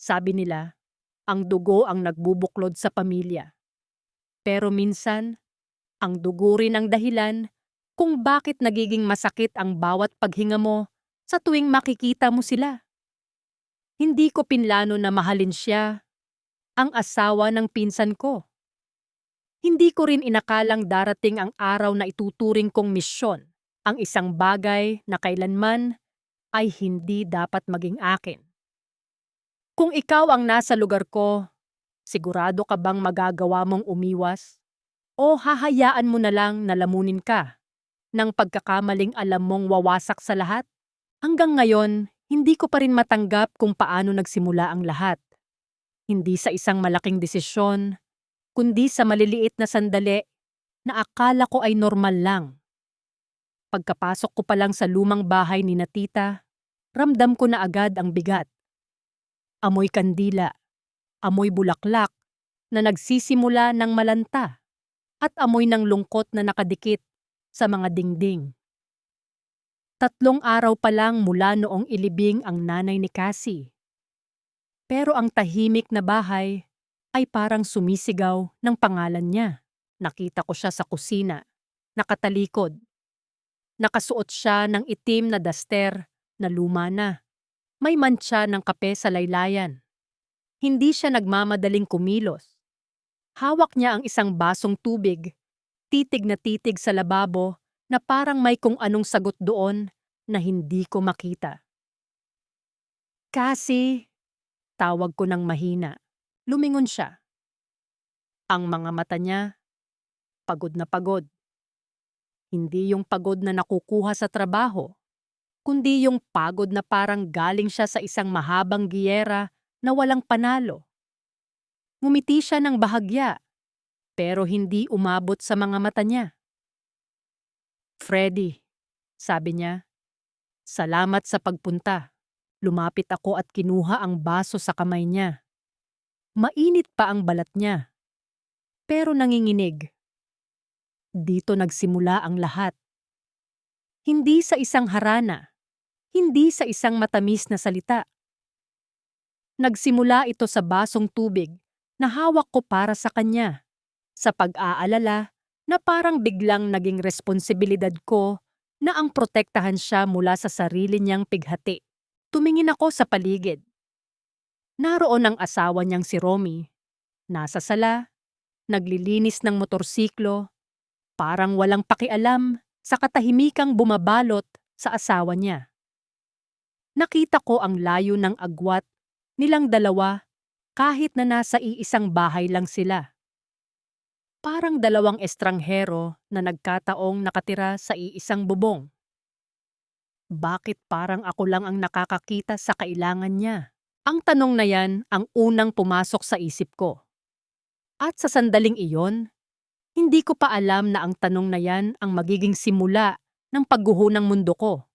Sabi nila, ang dugo ang nagbubuklod sa pamilya. Pero minsan, ang dugo rin ang dahilan kung bakit nagiging masakit ang bawat paghinga mo sa tuwing makikita mo sila. Hindi ko pinlano na mahalin siya, ang asawa ng pinsan ko. Hindi ko rin inakalang darating ang araw na ituturing kong misyon, ang isang bagay na kailanman ay hindi dapat maging akin. Kung ikaw ang nasa lugar ko, sigurado ka bang magagawa mong umiwas? O hahayaan mo na lang na lamunin ka ng pagkakamaling alam mong wawasak sa lahat? Hanggang ngayon, hindi ko pa rin matanggap kung paano nagsimula ang lahat. Hindi sa isang malaking desisyon, kundi sa maliliit na sandali na akala ko ay normal lang. Pagkapasok ko pa lang sa lumang bahay ni na tita, ramdam ko na agad ang bigat. Amoy kandila, amoy bulaklak na nagsisimula ng malanta, at amoy ng lungkot na nakadikit sa mga dingding. 3 araw pa lang mula noong ilibing ang nanay ni Cassie. Pero ang tahimik na bahay ay parang sumisigaw ng pangalan niya. Nakita ko siya sa kusina, nakatalikod. Nakasuot siya ng itim na daster na luma na. May mantsa ng kape sa laylayan. Hindi siya nagmamadaling kumilos. Hawak niya ang isang basong tubig, titig na titig sa lababo na parang may kung anong sagot doon na hindi ko makita. Kasi, tawag ko ng mahina. Lumingon siya. Ang mga mata niya, pagod na pagod. Hindi yung pagod na nakukuha sa trabaho, kundi yung pagod na parang galing siya sa isang mahabang giyera na walang panalo. Ngumiti siya ng bahagya, pero hindi umabot sa mga mata niya. Freddy, sabi niya, salamat sa pagpunta. Lumapit ako at kinuha ang baso sa kamay niya. Mainit pa ang balat niya, pero nanginginig. Dito nagsimula ang lahat. Hindi sa isang harana, hindi sa isang matamis na salita. Nagsimula ito sa basong tubig na hawak ko para sa kanya, sa pag-aalala na parang biglang naging responsibilidad ko na ang protektahan siya mula sa sarili niyang pighati. Tumingin ako sa paligid. Naroon ang asawa niyang si Romy. Nasa sala, naglilinis ng motorsiklo, parang walang pakialam sa katahimikang bumabalot sa asawa niya. Nakita ko ang layo ng agwat nilang dalawa kahit na nasa iisang bahay lang sila. Parang 2 estranghero na nagkataong nakatira sa iisang bubong. Bakit parang ako lang ang nakakakita sa kailangan niya? Ang tanong na yan ang unang pumasok sa isip ko. At sa sandaling iyon, hindi ko pa alam na ang tanong na yan ang magiging simula ng pagguho ng mundo ko.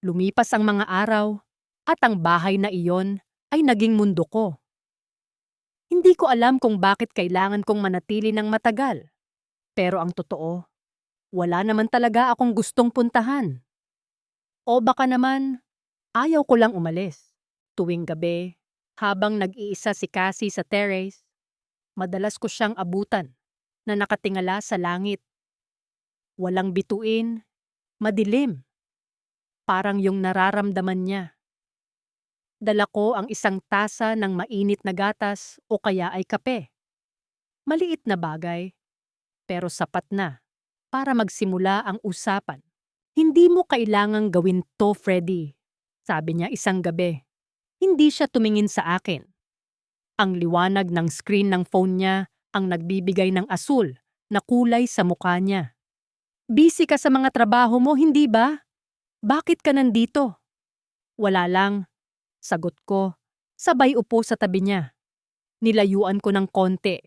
Lumipas ang mga araw at ang bahay na iyon ay naging mundo ko. Hindi ko alam kung bakit kailangan kong manatili ng matagal. Pero ang totoo, wala naman talaga akong gustong puntahan. O baka naman, ayaw ko lang umalis. Tuwing gabi, habang nag-iisa si Cassie sa terrace, madalas ko siyang abutan na nakatingala sa langit. Walang bituin, madilim. Parang yung nararamdaman niya. Dala ko ang isang tasa ng mainit na gatas o kaya ay kape. Maliit na bagay, pero sapat na para magsimula ang usapan. Hindi mo kailangang gawin to, Freddy, sabi niya isang gabi. Hindi siya tumingin sa akin. Ang liwanag ng screen ng phone niya ang nagbibigay ng asul na kulay sa mukha niya. Busy ka sa mga trabaho mo, hindi ba? Bakit ka nandito? Wala lang, sagot ko, sabay upo sa tabi niya. Nilayuan ko ng konti.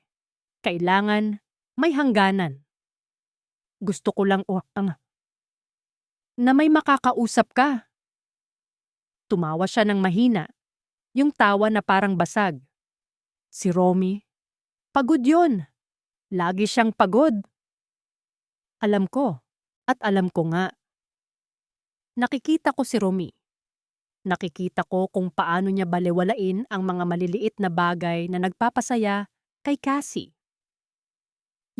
Kailangan may hangganan. Gusto ko lang na may makakausap ka. Tumawa siya ng mahina, yung tawa na parang basag. Si Romy, pagod yun. Lagi siyang pagod. Alam ko, at alam ko nga. Nakikita ko si Romy. Nakikita ko kung paano niya balewalain ang mga maliliit na bagay na nagpapasaya kay Cassie.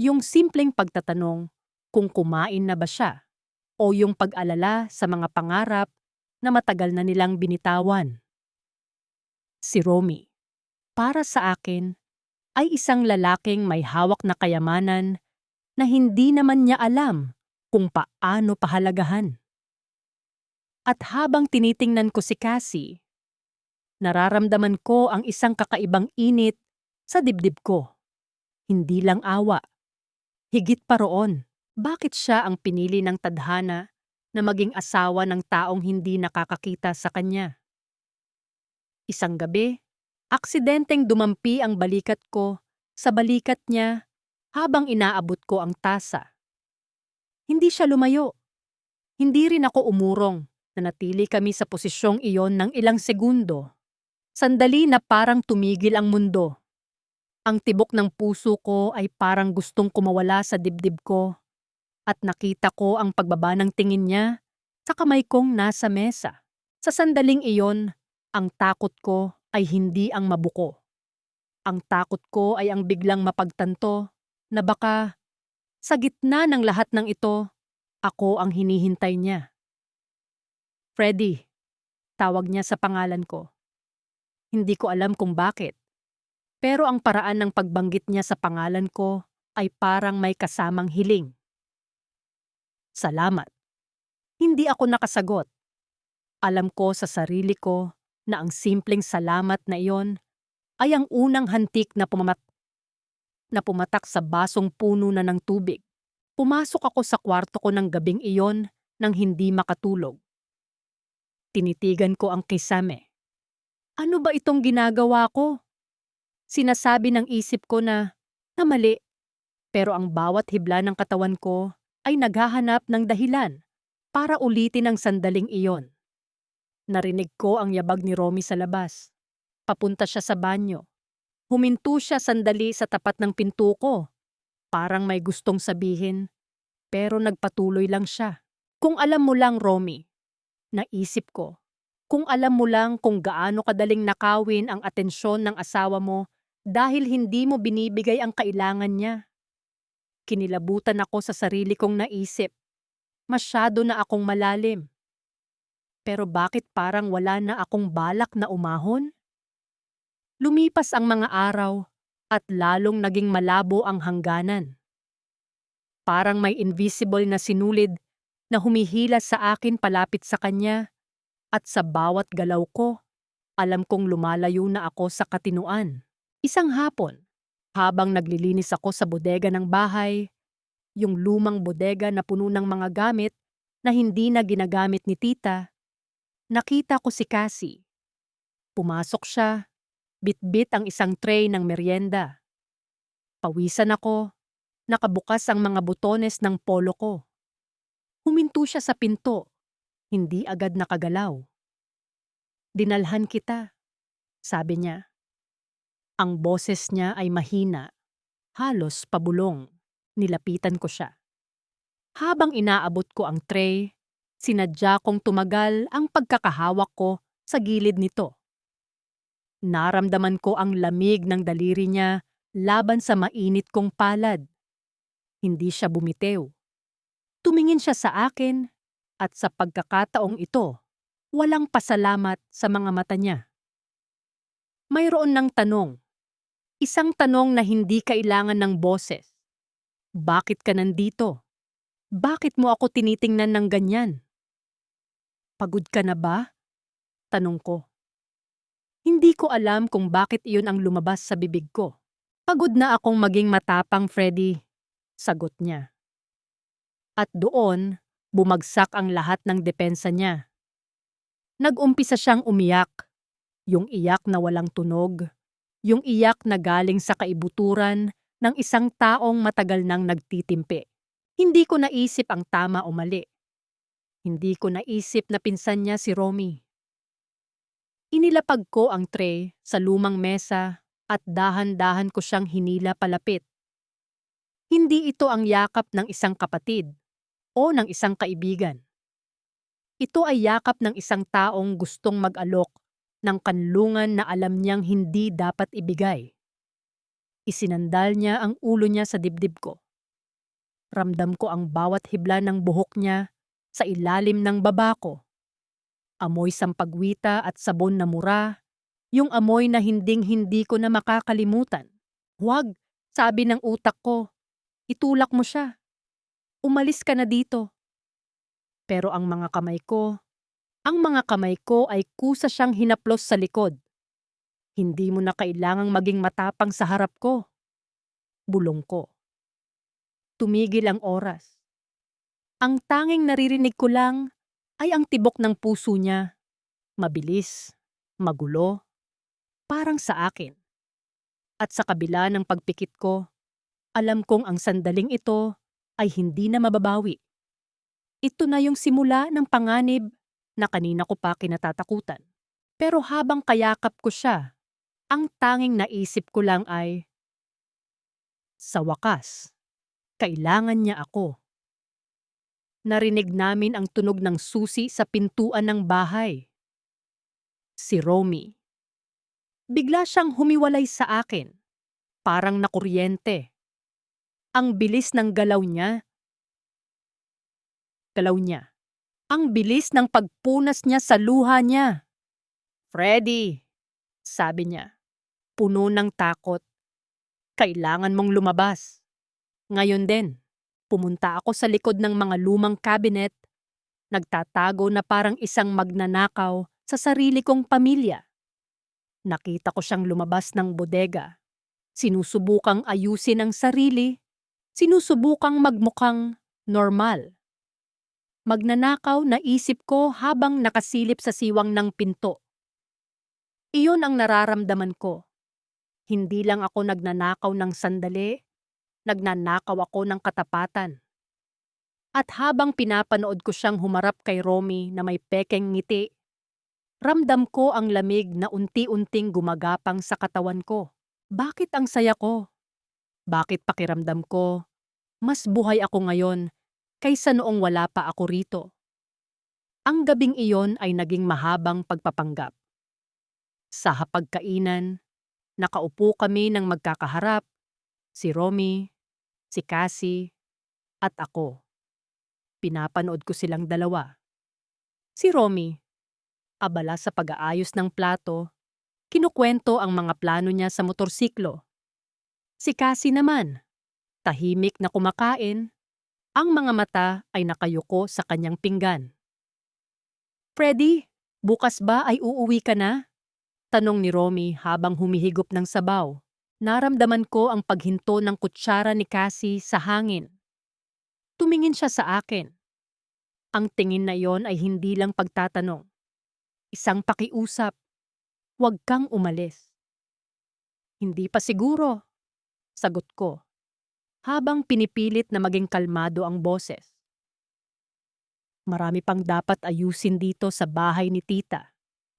Yung simpleng pagtatanong kung kumain na ba siya o yung pag-alala sa mga pangarap na matagal na nilang binitawan. Si Romy, para sa akin, ay isang lalaking may hawak na kayamanan na hindi naman niya alam kung paano pahalagahan. At habang tinitingnan ko si Cassie, nararamdaman ko ang isang kakaibang init sa dibdib ko. Hindi lang awa. Higit pa roon, bakit siya ang pinili ng tadhana na maging asawa ng taong hindi nakakakita sa kanya? Isang gabi, aksidenteng dumampi ang balikat ko sa balikat niya habang inaabot ko ang tasa. Hindi siya lumayo. Hindi rin ako umurong. Nanatili kami sa posisyong iyon ng ilang segundo. Sandali na parang tumigil ang mundo. Ang tibok ng puso ko ay parang gustong kumawala sa dibdib ko at nakita ko ang pagbaba ng tingin niya sa kamay kong nasa mesa. Sa sandaling iyon, ang takot ko ay hindi ang mabuko. Ang takot ko ay ang biglang mapagtanto na baka sa gitna ng lahat ng ito, ako ang hinihintay niya. Freddy, tawag niya sa pangalan ko. Hindi ko alam kung bakit. Pero ang paraan ng pagbanggit niya sa pangalan ko ay parang may kasamang hiling. Salamat. Hindi ako nakasagot. Alam ko sa sarili ko na ang simpleng salamat na iyon ay ang unang hantik na pumatak sa basong puno na ng tubig. Pumasok ako sa kwarto ko ng gabing iyon nang hindi makatulog. Tinitigan ko ang kisame. Ano ba itong ginagawa ko? Sinasabi ng isip ko na mali, pero ang bawat hibla ng katawan ko ay naghahanap ng dahilan para ulitin ang sandaling iyon. Narinig ko ang yabag ni Romy sa labas. Papunta siya sa banyo. Huminto siya sandali sa tapat ng pinto ko. Parang may gustong sabihin, pero nagpatuloy lang siya. Kung alam mo lang, Romy, naisip ko, kung alam mo lang kung gaano kadaling nakawin ang atensyon ng asawa mo dahil hindi mo binibigay ang kailangan niya. Kinilabutan ako sa sarili kong naisip. Masyado na akong malalim. Pero bakit parang wala na akong balak na umahon? Lumipas ang mga araw at lalong naging malabo ang hangganan. Parang may invisible na sinulid na humihila sa akin palapit sa kanya at sa bawat galaw ko, alam kong lumalayo na ako sa katinuan. Isang hapon, habang naglilinis ako sa bodega ng bahay, yung lumang bodega na puno ng mga gamit na hindi na ginagamit ni tita, nakita ko si Cassie. Pumasok siya, bitbit ang isang tray ng merienda. Pawisan ako, nakabukas ang mga butones ng polo ko. Huminto siya sa pinto, hindi agad nakagalaw. Dinalhan kita, sabi niya. Ang boses niya ay mahina, halos pabulong. Nilapitan ko siya. Habang inaabot ko ang tray, sinadya kong tumagal ang pagkakahawak ko sa gilid nito. Naramdaman ko ang lamig ng daliri niya laban sa mainit kong palad. Hindi siya bumitew. Tumingin siya sa akin at sa pagkakataong ito, walang pasalamat sa mga mata niya. Mayroon ng tanong. Isang tanong na hindi kailangan ng boses. Bakit ka nandito? Bakit mo ako tinitingnan ng ganyan? Pagod ka na ba? Tanong ko. Hindi ko alam kung bakit iyon ang lumabas sa bibig ko. Pagod na akong maging matapang, Freddy, sagot niya. At doon, bumagsak ang lahat ng depensa niya. Nag-umpisa siyang umiyak. Yung iyak na walang tunog. Yung iyak na galing sa kaibuturan ng isang taong matagal nang nagtitimpi. Hindi ko naisip ang tama o mali. Hindi ko naisip na pinsan niya si Romy. Inilapag ko ang tray sa lumang mesa at dahan-dahan ko siyang hinila palapit. Hindi ito ang yakap ng isang kapatid o ng isang kaibigan. Ito ay yakap ng isang taong gustong mag-alok ng kanlungan na alam niyang hindi dapat ibigay. Isinandal niya ang ulo niya sa dibdib ko. Ramdam ko ang bawat hibla ng buhok niya sa ilalim ng baba ko. Amoy sampagwita at sabon na mura, yung amoy na hinding-hindi ko na makakalimutan. Huwag, sabi ng utak ko, itulak mo siya. Umalis ka na dito. Pero ang mga kamay ko ay kusa siyang hinaplos sa likod. Hindi mo na kailangang maging matapang sa harap ko. Bulong ko. Tumigil ang oras. Ang tanging naririnig ko lang ay ang tibok ng puso niya. Mabilis, magulo, parang sa akin. At sa kabila ng pagpikit ko, alam kong ang sandaling ito ay hindi na mababawi. Ito na yung simula ng panganib na kanina ko pa kinatatakutan. Pero habang kayakap ko siya, ang tanging naisip ko lang ay, sa wakas, kailangan niya ako. Narinig namin ang tunog ng susi sa pintuan ng bahay. Si Romy. Bigla siyang humiwalay sa akin, parang nakuryente. Ang bilis ng galaw niya. Ang bilis ng pagpunas niya sa luha niya. Freddy, sabi niya, puno ng takot. Kailangan mong lumabas. Ngayon din, pumunta ako sa likod ng mga lumang cabinet, nagtatago na parang isang magnanakaw sa sarili kong pamilya. Nakita ko siyang lumabas ng bodega. Sinusubukang ayusin ang sarili, sinusubukang magmukhang normal. Magnanakaw na isip ko habang nakasilip sa siwang ng pinto. Iyon ang nararamdaman ko. Hindi lang ako nagnanakaw ng sandali, nagnanakaw ako ng katapatan. At habang pinapanood ko siyang humarap kay Romy na may pekeng ngiti, ramdam ko ang lamig na unti-unting gumagapang sa katawan ko. Bakit ang saya ko? Bakit pakiramdam ko mas buhay ako ngayon kaysa noong wala pa ako rito? Ang gabing iyon ay naging mahabang pagpapanggap. Sa hapagkainan, nakaupo kami ng magkakaharap, si Romy, si Cassie, at ako. Pinapanood ko silang dalawa. Si Romy, abala sa pag-aayos ng plato, kinukwento ang mga plano niya sa motorsiklo. Si Cassie naman, tahimik na kumakain, ang mga mata ay nakayuko sa kanyang pinggan. Freddy, bukas ba ay uuwi ka na? Tanong ni Romy habang humihigop ng sabaw. Naramdaman ko ang paghinto ng kutsara ni Cassie sa hangin. Tumingin siya sa akin. Ang tingin na iyon ay hindi lang pagtatanong. Isang pakiusap. Huwag kang umalis. Hindi pa siguro, sagot ko, habang pinipilit na maging kalmado ang boses. Marami pang dapat ayusin dito sa bahay ni tita.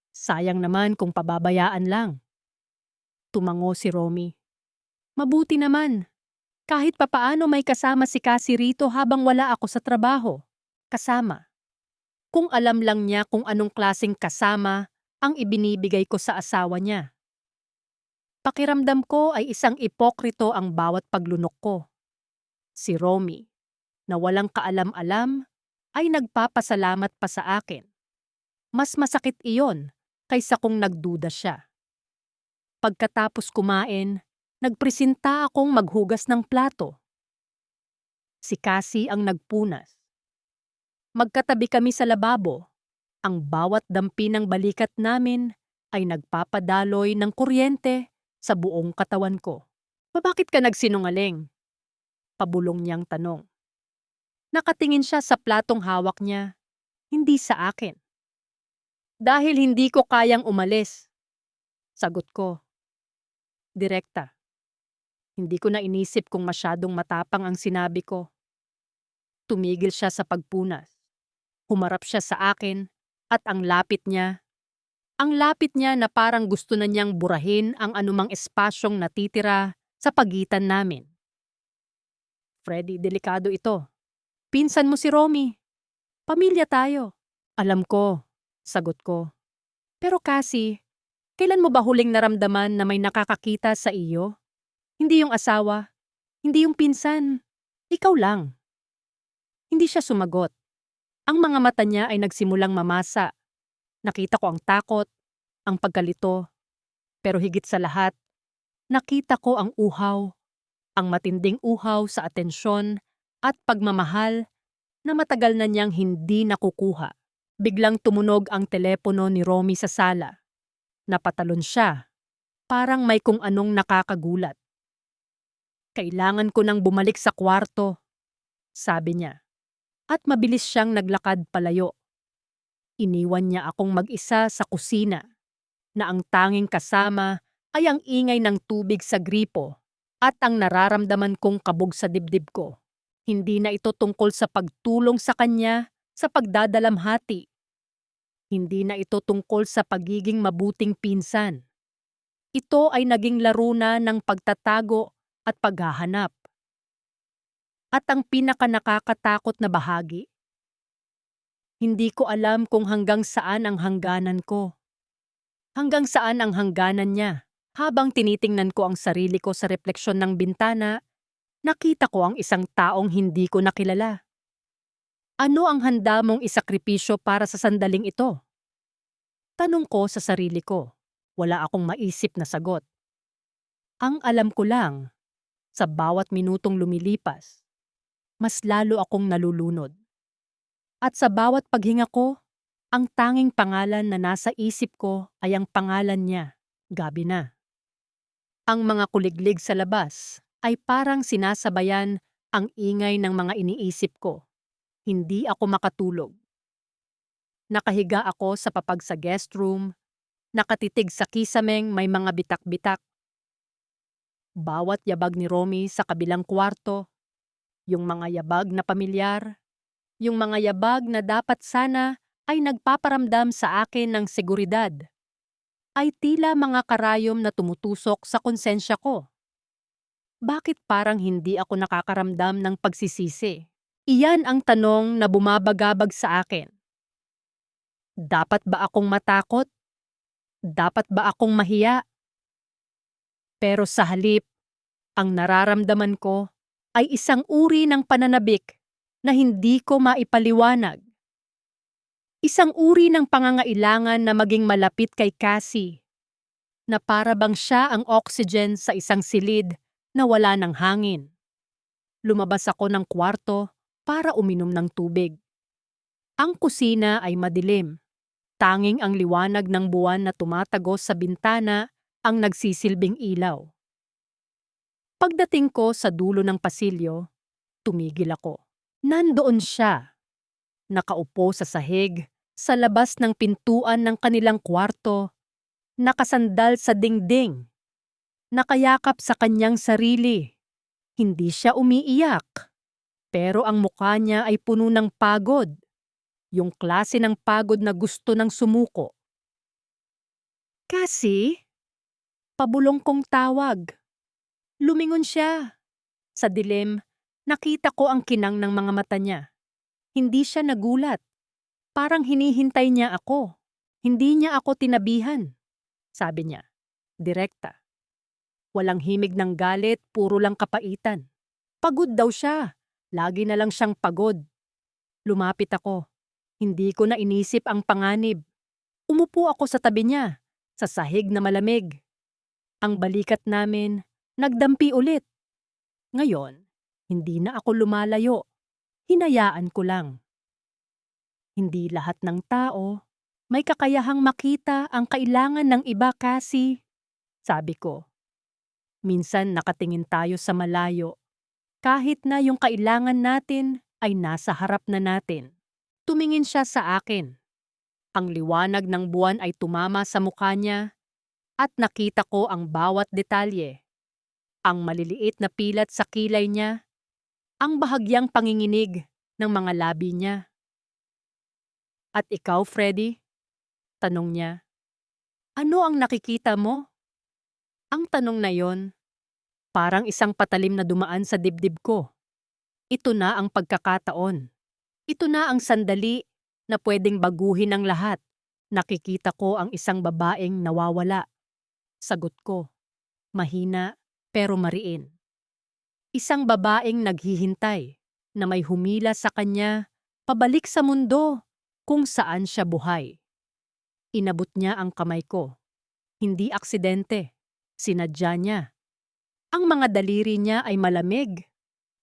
Sayang naman kung pababayaan lang. Tumango si Romy. Mabuti naman. Kahit papaano may kasama si Cassie rito habang wala ako sa trabaho. Kasama. Kung alam lang niya kung anong klaseng kasama ang ibinibigay ko sa asawa niya. Pakiramdam ko ay isang ipokrito ang bawat paglunok ko. Si Romy, na walang kaalam-alam, ay nagpapasalamat pa sa akin. Mas masakit iyon kaysa kung nagduda siya. Pagkatapos kumain, nagpresenta akong maghugas ng plato. Si Cassie ang nagpunas. Magkatabi kami sa lababo. Ang bawat dampi ng balikat namin ay nagpapadaloy ng kuryente sa buong katawan ko. Bakit ka nagsinungaling? Pabulong niyang tanong. Nakatingin siya sa platong hawak niya, hindi sa akin. Dahil hindi ko kayang umalis. Sagot ko. Direkta. Hindi ko na inisip kung masyadong matapang ang sinabi ko. Tumigil siya sa pagpunas. Humarap siya sa akin at ang lapit niya na parang gusto na niyang burahin ang anumang espasyong natitira sa pagitan namin. Freddy, delikado ito. Pinsan mo si Romy. Pamilya tayo. Alam ko, sagot ko. Pero Cassie, kailan mo ba huling naramdaman na may nakakakita sa iyo? Hindi yung asawa, hindi yung pinsan, ikaw lang. Hindi siya sumagot. Ang mga mata niya ay nagsimulang mamasa. Nakita ko ang takot, ang pagkalito, pero higit sa lahat, nakita ko ang uhaw, ang matinding uhaw sa atensyon at pagmamahal na matagal na niyang hindi nakukuha. Biglang tumunog ang telepono ni Romy sa sala. Napatalon siya, parang may kung anong nakakagulat. Kailangan ko nang bumalik sa kwarto, sabi niya. At mabilis siyang naglakad palayo. Iniwan niya akong mag-isa sa kusina, na ang tanging kasama ay ang ingay ng tubig sa gripo at ang nararamdaman kong kabog sa dibdib ko. Hindi na ito tungkol sa pagtulong sa kanya sa pagdadalamhati. Hindi na ito tungkol sa pagiging mabuting pinsan. Ito ay naging laro na ng pagtatago at paghahanap. At ang pinakanakakatakot na bahagi, hindi ko alam kung hanggang saan ang hangganan ko. Hanggang saan ang hangganan niya. Habang tinitingnan ko ang sarili ko sa refleksyon ng bintana, nakita ko ang isang taong hindi ko nakilala. Ano ang handa mong isakripisyo para sa sandaling ito? Tanong ko sa sarili ko. Wala akong maisip na sagot. Ang alam ko lang, sa bawat minutong lumilipas, mas lalo akong nalulunod. At sa bawat paghinga ko, ang tanging pangalan na nasa isip ko ay ang pangalan niya, Gabi na. Ang mga kuliglig sa labas ay parang sinasabayan ang ingay ng mga iniisip ko. Hindi ako makatulog. Nakahiga ako sa papag sa guest room, nakatitig sa kisameng may mga bitak-bitak. Bawat yabag ni Romy sa kabilang kwarto, yung mga yabag na pamilyar, yung mga yabag na dapat sana ay nagpaparamdam sa akin ng seguridad, ay tila mga karayom na tumutusok sa konsensya ko. Bakit parang hindi ako nakakaramdam ng pagsisisi? Iyan ang tanong na bumabagabag sa akin. Dapat ba akong matakot? Dapat ba akong mahiya? Pero sa halip, ang nararamdaman ko ay isang uri ng pananabik na hindi ko maipaliwanag. Isang uri ng pangangailangan na maging malapit kay Cassie, na para bang siya ang oxygen sa isang silid na wala ng hangin. Lumabas ako ng kwarto para uminom ng tubig. Ang kusina ay madilim. Tanging ang liwanag ng buwan na tumatagos sa bintana ang nagsisilbing ilaw. Pagdating ko sa dulo ng pasilyo, tumigil ako. Nandoon siya, nakaupo sa sahig, sa labas ng pintuan ng kanilang kwarto, nakasandal sa dingding, nakayakap sa kanyang sarili. Hindi siya umiiyak, pero ang mukha niya ay puno ng pagod, yung klase ng pagod na gusto ng sumuko. Kasi, pabulong kong tawag. Lumingon siya. Sa dilim, nakita ko ang kinang ng mga mata niya. Hindi siya nagulat. Parang hinihintay niya ako. Hindi niya ako tinabihan. Sabi niya, direkta. Walang himig ng galit, puro lang kapaitan. Pagod daw siya. Lagi na lang siyang pagod. Lumapit ako. Hindi ko na inisip ang panganib. Umupo ako sa tabi niya, sa sahig na malamig. Ang balikat namin, nagdampi ulit. Ngayon, hindi na ako lumalayo. Hinayaan ko lang. Hindi lahat ng tao may kakayahang makita ang kailangan ng iba kasi, sabi ko. Minsan nakatingin tayo sa malayo, kahit na yung kailangan natin ay nasa harap na natin. Tumingin siya sa akin. Ang liwanag ng buwan ay tumama sa mukha niya at nakita ko ang bawat detalye. Ang maliliit na pilat sa kilay niya, ang bahagyang panginginig ng mga labi niya. At ikaw, Freddy? Tanong niya. Ano ang nakikita mo? Ang tanong na yon, parang isang patalim na dumaan sa dibdib ko. Ito na ang pagkakataon. Ito na ang sandali na pwedeng baguhin ang lahat. Nakikita ko ang isang babaeng nawawala. Sagot ko, mahina pero mariin. Isang babaeng naghihintay na may humila sa kanya pabalik sa mundo kung saan siya buhay. Inabot niya ang kamay ko. Hindi aksidente. Sinadya niya. Ang mga daliri niya ay malamig.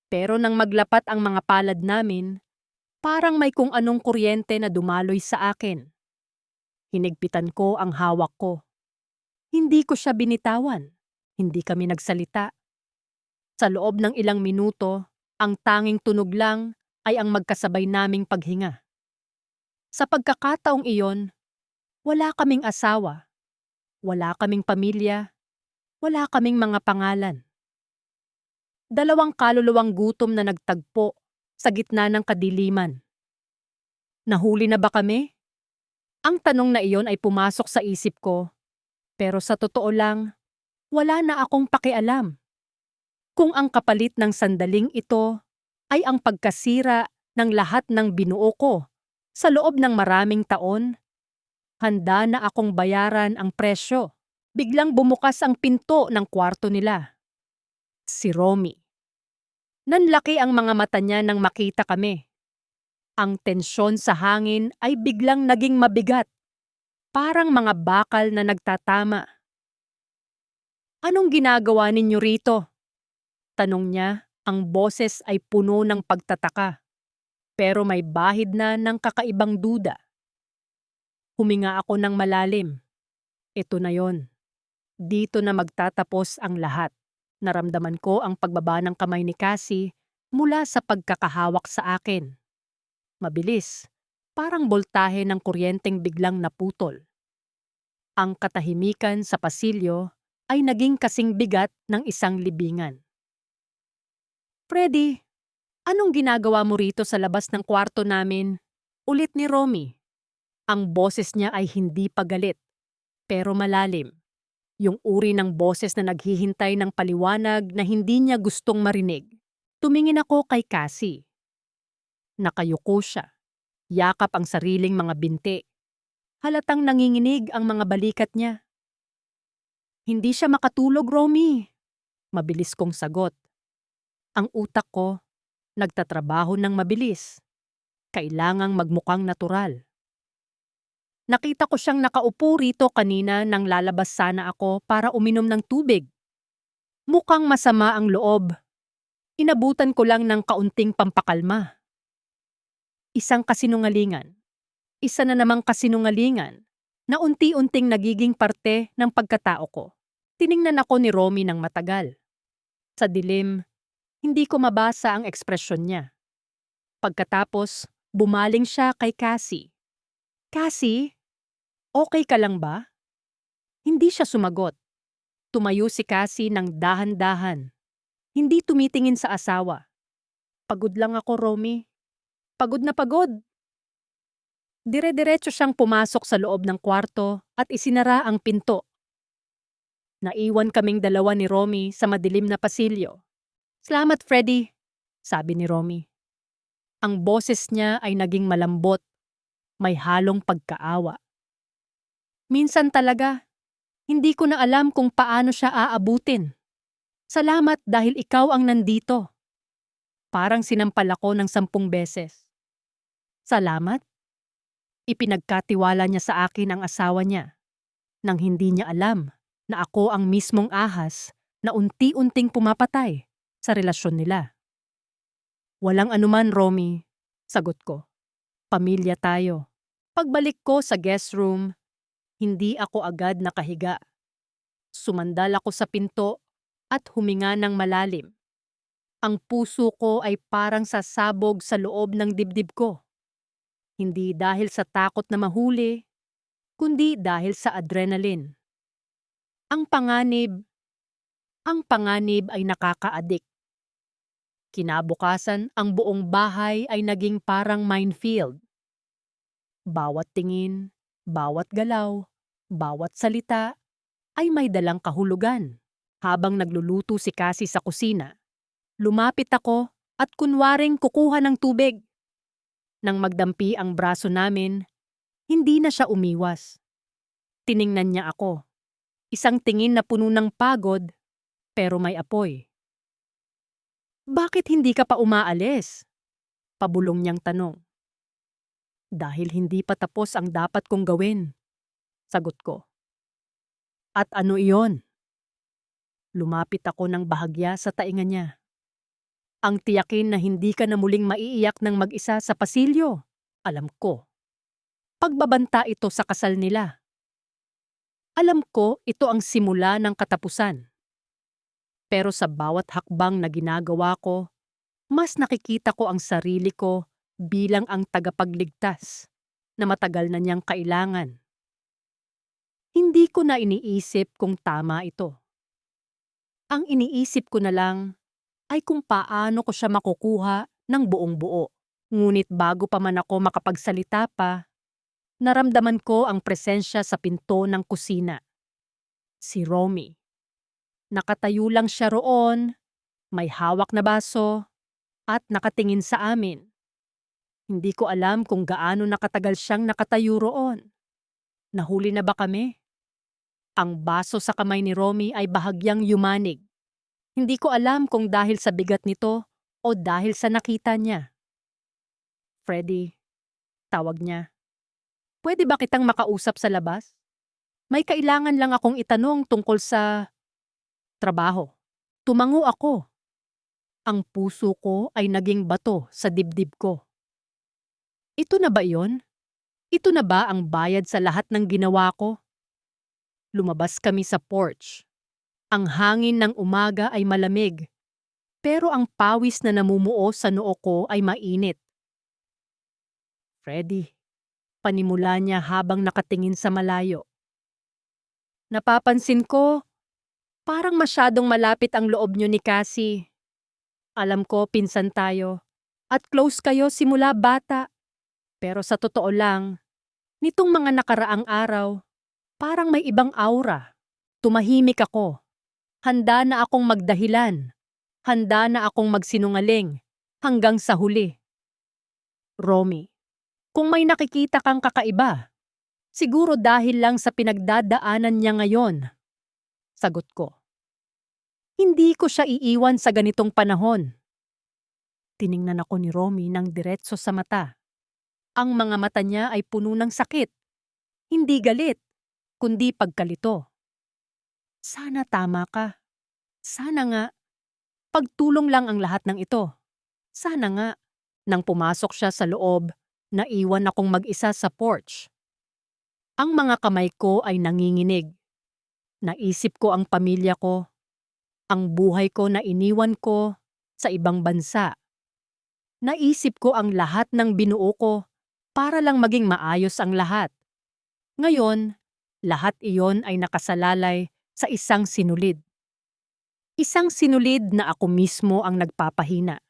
Pero nang maglapat ang mga palad namin, parang may kung anong kuryente na dumaloy sa akin. Hinigpitan ko ang hawak ko. Hindi ko siya binitawan. Hindi kami nagsalita. Sa loob ng ilang minuto, ang tanging tunog lang ay ang magkasabay naming paghinga. Sa pagkakataong iyon, wala kaming asawa, wala kaming pamilya, wala kaming mga pangalan. Dalawang kaluluwang gutom na nagtagpo sa gitna ng kadiliman. Nahuli na ba kami? Ang tanong na iyon ay pumasok sa isip ko, pero sa totoo lang, wala na akong pakialam. Kung ang kapalit ng sandaling ito ay ang pagkasira ng lahat ng binuo ko sa loob ng maraming taon, handa na akong bayaran ang presyo. Biglang bumukas ang pinto ng kwarto nila. Si Romy. Nanlaki ang mga mata niya nang makita kami. Ang tensyon sa hangin ay biglang naging mabigat. Parang mga bakal na nagtatama. Anong ginagawa ninyo rito? Tanong niya, ang boses ay puno ng pagtataka. Pero may bahid na ng kakaibang duda. Huminga ako ng malalim. Ito na yon. Dito na magtatapos ang lahat. Naramdaman ko ang pagbaba ng kamay ni Cassie mula sa pagkakahawak sa akin. Mabilis, parang boltahe ng kuryenteng biglang naputol. Ang katahimikan sa pasilyo ay naging kasing bigat ng isang libingan. Freddy, anong ginagawa mo rito sa labas ng kwarto namin? Ulit ni Romy. Ang boses niya ay hindi pagalit, pero malalim. Yung uri ng boses na naghihintay ng paliwanag na hindi niya gustong marinig. Tumingin ako kay Cassie. Nakayuko siya. Yakap ang sariling mga binti. Halatang nanginginig ang mga balikat niya. Hindi siya makatulog, Romy. Mabilis kong sagot. Ang utak ko, nagtatrabaho ng mabilis. Kailangang magmukhang natural. Nakita ko siyang nakaupo rito kanina nang lalabas sana ako para uminom ng tubig. Mukhang masama ang loob. Inabutan ko lang ng kaunting pampakalma. Isang kasinungalingan. Isa na namang kasinungalingan na unti-unting nagiging parte ng pagkatao ko. Tiningnan ako ni Romy ng matagal. Sa dilim, hindi ko mabasa ang ekspresyon niya. Pagkatapos, bumaling siya kay Cassie. Cassie? Okay ka lang ba? Hindi siya sumagot. Tumayo si Cassie ng dahan-dahan. Hindi tumitingin sa asawa. Pagod lang ako, Romy. Pagod na pagod. Dire-diretso siyang pumasok sa loob ng kwarto at isinara ang pinto. Naiwan kaming dalawa ni Romy sa madilim na pasilyo. Salamat, Freddy, sabi ni Romy. Ang boses niya ay naging malambot. May halong pagkaawa. Minsan talaga, hindi ko na alam kung paano siya aabutin. Salamat dahil ikaw ang nandito. Parang sinampal ako ng 10 beses. Salamat? Ipinagkatiwala niya sa akin ang asawa niya. Nang hindi niya alam na ako ang mismong ahas na unti-unting pumapatay sa relasyon nila. Walang anuman, Romy, sagot ko. Pamilya tayo. Pagbalik ko sa guest room, hindi ako agad nakahiga. Sumandal ako sa pinto at huminga ng malalim. Ang puso ko ay parang sasabog sa loob ng dibdib ko. Hindi dahil sa takot na mahuli, kundi dahil sa adrenaline. Ang panganib ay nakakaadik. Kinabukasan, ang buong bahay ay naging parang minefield. Bawat tingin, bawat galaw, bawat salita ay may dalang kahulugan. Habang nagluluto si Cassie sa kusina, lumapit ako at kunwaring kukuha ng tubig. Nang magdampi ang braso namin, hindi na siya umiwas. Tiningnan niya ako. Isang tingin na puno ng pagod, pero may apoy. Bakit hindi ka pa umaalis? Pabulong niyang tanong. Dahil hindi pa tapos ang dapat kong gawin, sagot ko. At ano iyon? Lumapit ako ng bahagya sa tainga niya. Ang tiyakin na hindi ka na muling maiiyak ng mag-isa sa pasilyo. Alam ko. Pagbabanta ito sa kasal nila. Alam ko ito ang simula ng katapusan. Pero sa bawat hakbang na ginagawa ko, mas nakikita ko ang sarili ko bilang ang tagapagligtas na matagal na niyang kailangan. Hindi ko na iniisip kung tama ito. Ang iniisip ko na lang ay kung paano ko siya makukuha ng buong buo. Ngunit bago pa man ako makapagsalita pa, naramdaman ko ang presensya sa pinto ng kusina. Si Romy. Nakatayo lang siya roon, may hawak na baso, at nakatingin sa amin. Hindi ko alam kung gaano nakatagal siyang nakatayo roon. Nahuli na ba kami? Ang baso sa kamay ni Romy ay bahagyang yumanig. Hindi ko alam kung dahil sa bigat nito o dahil sa nakita niya. Freddy, tawag niya. Pwede ba kitang makausap sa labas? May kailangan lang akong itanong tungkol sa trabaho. Tumango ako. Ang puso ko ay naging bato sa dibdib ko. Ito na ba iyon? Ito na ba ang bayad sa lahat ng ginawa ko? Lumabas kami sa porch. Ang hangin ng umaga ay malamig, pero ang pawis na namumuo sa noo ko ay mainit. Freddy, panimula niya habang nakatingin sa malayo. Napapansin ko, parang masyadong malapit ang loob niyo ni Cassie. Alam ko pinsan tayo, at close kayo simula bata. Pero sa totoo lang, nitong mga nakaraang araw, parang may ibang aura. Tumahimik ako. Handa na akong magdahilan. Handa na akong magsinungaling. Hanggang sa huli. Romy, kung may nakikita kang kakaiba, siguro dahil lang sa pinagdadaanan niya ngayon. Sagot ko. Hindi ko siya iiwan sa ganitong panahon. Tiningnan ako ni Romy ng diretso sa mata. Ang mga mata niya ay puno ng sakit. Hindi galit, kundi pagkalito. Sana tama ka. Sana nga. Pagtulong lang ang lahat ng ito. Sana nga. Nang pumasok siya sa loob, naiwan akong mag-isa sa porch. Ang mga kamay ko ay nanginginig. Naisip ko ang pamilya ko. Ang buhay ko na iniwan ko sa ibang bansa. Naisip ko ang lahat ng binuo ko para lang maging maayos ang lahat. Ngayon, lahat iyon ay nakasalalay sa isang sinulid. Isang sinulid na ako mismo ang nagpapahina.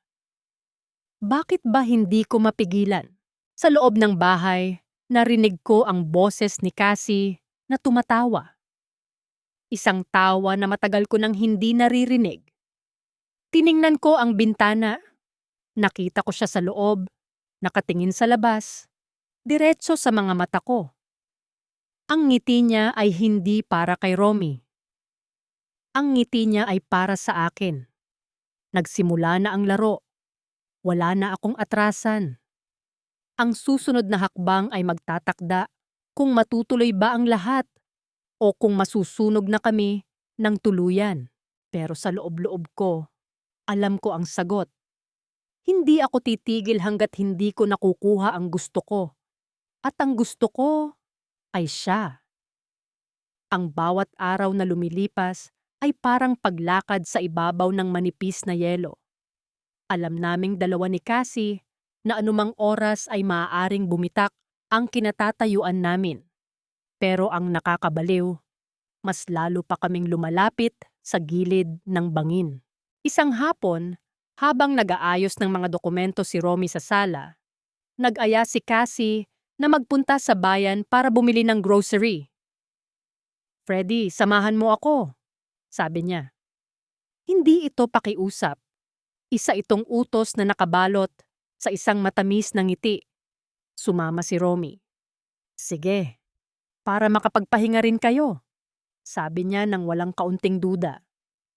Bakit ba hindi ko mapigilan? Sa loob ng bahay, narinig ko ang boses ni Cassie na tumatawa. Isang tawa na matagal ko nang hindi naririnig. Tiningnan ko ang bintana. Nakita ko siya sa loob, nakatingin sa labas, diretso sa mga mata ko. Ang ngiti niya ay hindi para kay Romy. Ang ngiti niya ay para sa akin. Nagsimula na ang laro. Wala na akong atrasan. Ang susunod na hakbang ay magtatakda kung matutuloy ba ang lahat o kung masusunog na kami ng tuluyan. Pero sa loob-loob ko, alam ko ang sagot. Hindi ako titigil hanggat hindi ko nakukuha ang gusto ko. At ang gusto ko ay siya. Ang bawat araw na lumilipas ay parang paglakad sa ibabaw ng manipis na yelo. Alam naming dalawa ni Cassie na anumang oras ay maaaring bumitak ang kinatatayuan namin. Pero ang nakakabaliw, mas lalo pa kaming lumalapit sa gilid ng bangin. Isang hapon, habang nag-aayos ng mga dokumento si Romy sa sala, nag-aya si Cassie na magpunta sa bayan para bumili ng grocery. Freddy, samahan mo ako, sabi niya. Hindi ito pakiusap. Isa itong utos na nakabalot sa isang matamis na ngiti. Sumama si Romy. Sige, para makapagpahinga rin kayo, sabi niya nang walang kaunting duda.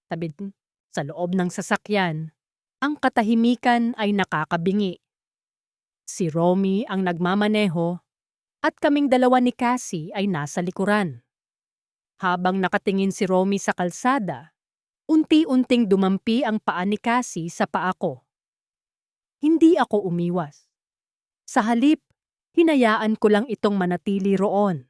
Tabid sa loob ng sasakyan, ang katahimikan ay nakakabingi. Si Romy ang nagmamaneho at kaming dalawa ni Cassie ay nasa likuran. Habang nakatingin si Romy sa kalsada, unti-unting dumampi ang paa ni Cassie sa paa ko. Hindi ako umiwas. Sa halip, hinayaan ko lang itong manatili roon.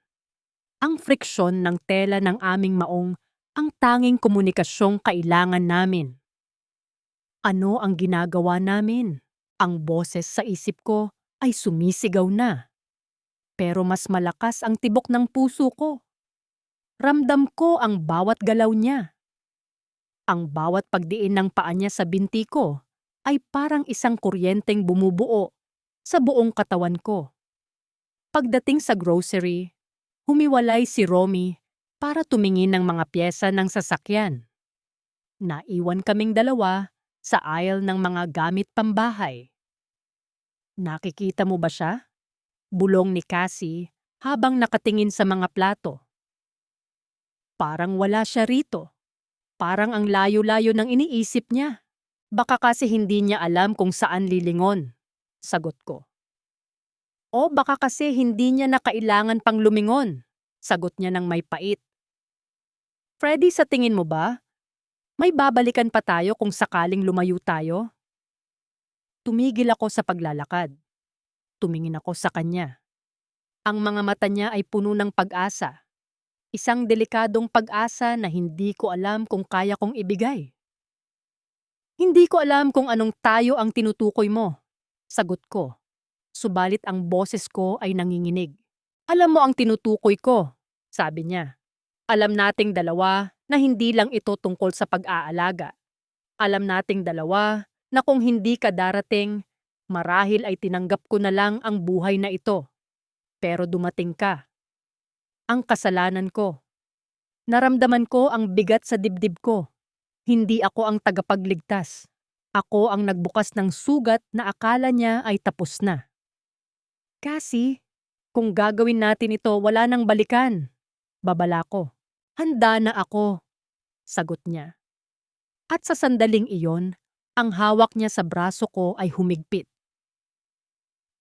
Ang friksyon ng tela ng aming maong ang tanging komunikasyong kailangan namin. Ano ang ginagawa namin? Ang boses sa isip ko ay sumisigaw na. Pero mas malakas ang tibok ng puso ko. Ramdam ko ang bawat galaw niya. Ang bawat pagdiin ng paa niya sa binti ko ay parang isang kuryenteng bumubuo sa buong katawan ko. Pagdating sa grocery, humiwalay si Romy para tumingin ng mga pyesa ng sasakyan. Naiwan kaming dalawa sa aisle ng mga gamit pambahay. Nakikita mo ba siya? Bulong ni Cassie habang nakatingin sa mga plato. Parang wala siya rito. Parang ang layo-layo ng iniisip niya. Baka kasi hindi niya alam kung saan lilingon, sagot ko. O baka kasi hindi niya na kailangan pang lumingon, sagot niya ng may pait. Freddy, sa tingin mo ba? May babalikan pa tayo kung sakaling lumayo tayo? Tumigil ako sa paglalakad. Tumingin ako sa kanya. Ang mga mata niya ay puno ng pag-asa. Isang delikadong pag-asa na hindi ko alam kung kaya kong ibigay. Hindi ko alam kung anong tayo ang tinutukoy mo, sagot ko. Subalit ang boses ko ay nanginginig. Alam mo ang tinutukoy ko, sabi niya. Alam nating dalawa na hindi lang ito tungkol sa pag-aalaga. Alam nating dalawa na kung hindi ka darating, marahil ay tinanggap ko na lang ang buhay na ito. Pero dumating ka. Ang kasalanan ko. Naramdaman ko ang bigat sa dibdib ko. Hindi ako ang tagapagligtas. Ako ang nagbukas ng sugat na akala niya ay tapos na. Kasi, kung gagawin natin ito, wala nang balikan. Babala ko. Handa na ako, sagot niya. At sa sandaling iyon, ang hawak niya sa braso ko ay humigpit.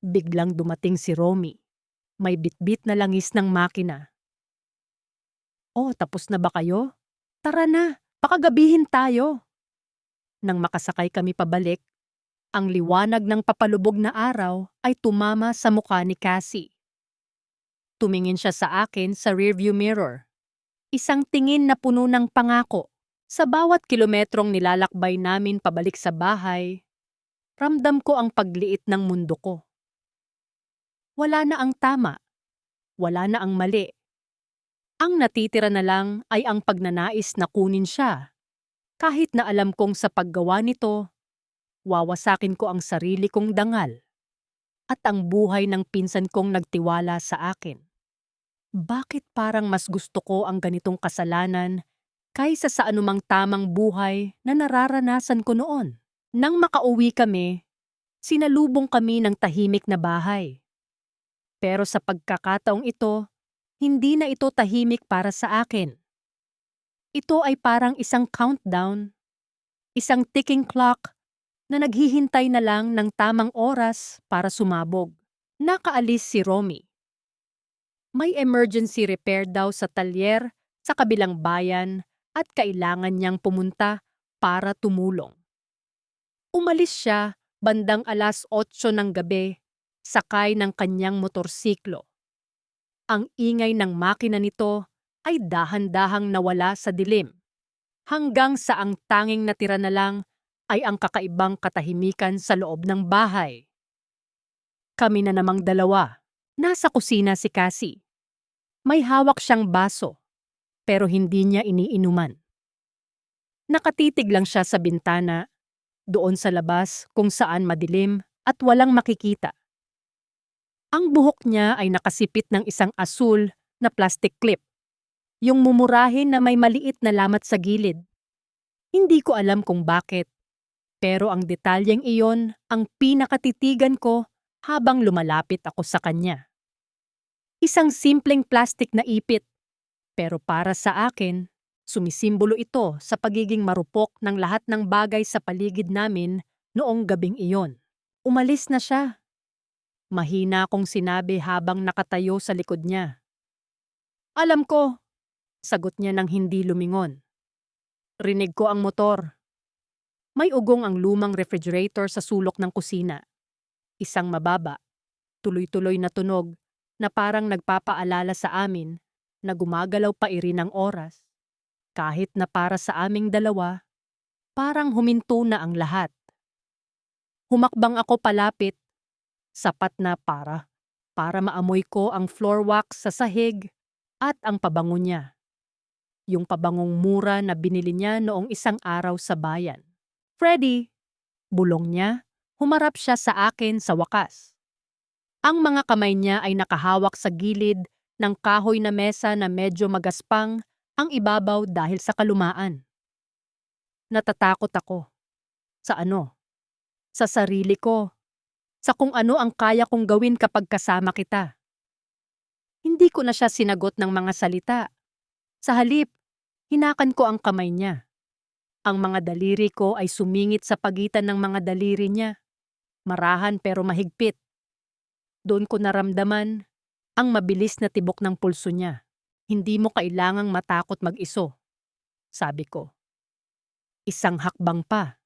Biglang dumating si Romy. May bitbit na langis ng makina. Oh, tapos na ba kayo? Tara na, pakagabihin tayo. Nang makasakay kami pabalik, ang liwanag ng papalubog na araw ay tumama sa mukha ni Cassie. Tumingin siya sa akin sa rearview mirror. Isang tingin na puno ng pangako. Sa bawat kilometrong nilalakbay namin pabalik sa bahay, ramdam ko ang pagliit ng mundo ko. Wala na ang tama. Wala na ang mali. Ang natitira na lang ay ang pagnanais na kunin siya. Kahit na alam kong sa paggawa nito, wawasakin ko ang sarili kong dangal at ang buhay ng pinsan kong nagtiwala sa akin. Bakit parang mas gusto ko ang ganitong kasalanan kaysa sa anumang tamang buhay na nararanasan ko noon? Nang makauwi kami, sinalubong kami ng tahimik na bahay. Pero sa pagkakataong ito, hindi na ito tahimik para sa akin. Ito ay parang isang countdown, isang ticking clock na naghihintay na lang ng tamang oras para sumabog. Nakaalis si Romy. May emergency repair daw sa talyer sa kabilang bayan at kailangan niyang pumunta para tumulong. Umalis siya bandang 8:00 ng gabi, sakay ng kanyang motorsiklo. Ang ingay ng makina nito ay dahan-dahang nawala sa dilim, hanggang sa ang tanging natira na lang ay ang kakaibang katahimikan sa loob ng bahay. Kami na namang dalawa. Nasa kusina si Cassie. May hawak siyang baso, pero hindi niya iniinuman. Nakatitig lang siya sa bintana, doon sa labas kung saan madilim at walang makikita. Ang buhok niya ay nakasipit ng isang asul na plastic clip, yung mumurahin na may maliit na lamat sa gilid. Hindi ko alam kung bakit, pero ang detalyeng iyon ang pinakatitigan ko habang lumalapit ako sa kanya. Isang simpleng plastik na ipit, pero para sa akin, sumisimbolo ito sa pagiging marupok ng lahat ng bagay sa paligid namin noong gabing iyon. Umalis na siya. Mahina akong sinabi habang nakatayo sa likod niya. Alam ko, sagot niya nang hindi lumingon. Rinig ko ang motor. May ugong ang lumang refrigerator sa sulok ng kusina. Isang mababa, tuloy-tuloy na tunog na parang nagpapaalala sa amin na gumagalaw pa irin ang oras. Kahit na para sa aming dalawa, parang huminto na ang lahat. Humakbang ako palapit, sapat na para maamoy ko ang floor wax sa sahig at ang pabango niya. Yung pabangong mura na binili niya noong isang araw sa bayan. Freddy, bulong niya, humarap siya sa akin sa wakas. Ang mga kamay niya ay nakahawak sa gilid ng kahoy na mesa na medyo magaspang ang ibabaw dahil sa kalumaan. Natatakot ako. Sa ano? Sa sarili ko. Sa kung ano ang kaya kong gawin kapag kasama kita. Hindi ko na siya sinagot ng mga salita. Sa halip, hinakan ko ang kamay niya. Ang mga daliri ko ay sumingit sa pagitan ng mga daliri niya. Marahan pero mahigpit. Doon ko naramdaman ang mabilis na tibok ng pulso niya. Hindi mo kailangang matakot mag-iso, sabi ko. Isang hakbang pa.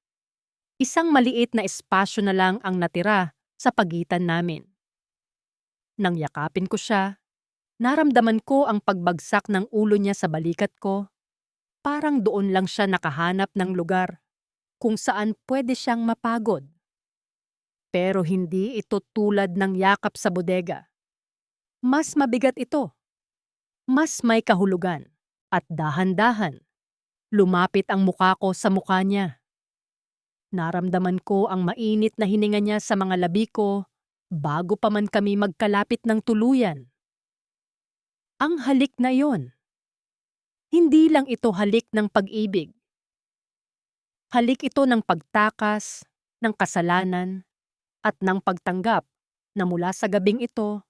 Isang maliit na espasyo na lang ang natira sa pagitan namin. Nang yakapin ko siya, naramdaman ko ang pagbagsak ng ulo niya sa balikat ko. Parang doon lang siya nakahanap ng lugar kung saan pwede siyang mapagod. Pero hindi ito tulad ng yakap sa bodega. Mas mabigat ito. Mas may kahulugan. At dahan-dahan, lumapit ang muka ko sa mukha niya. Naramdaman ko ang mainit na hininga niya sa mga labi ko bago pa man kami magkalapit ng tuluyan. Ang halik na yon. Hindi lang ito halik ng pag-ibig. Halik ito ng pagtakas, ng kasalanan, at ng pagtanggap na mula sa gabing ito,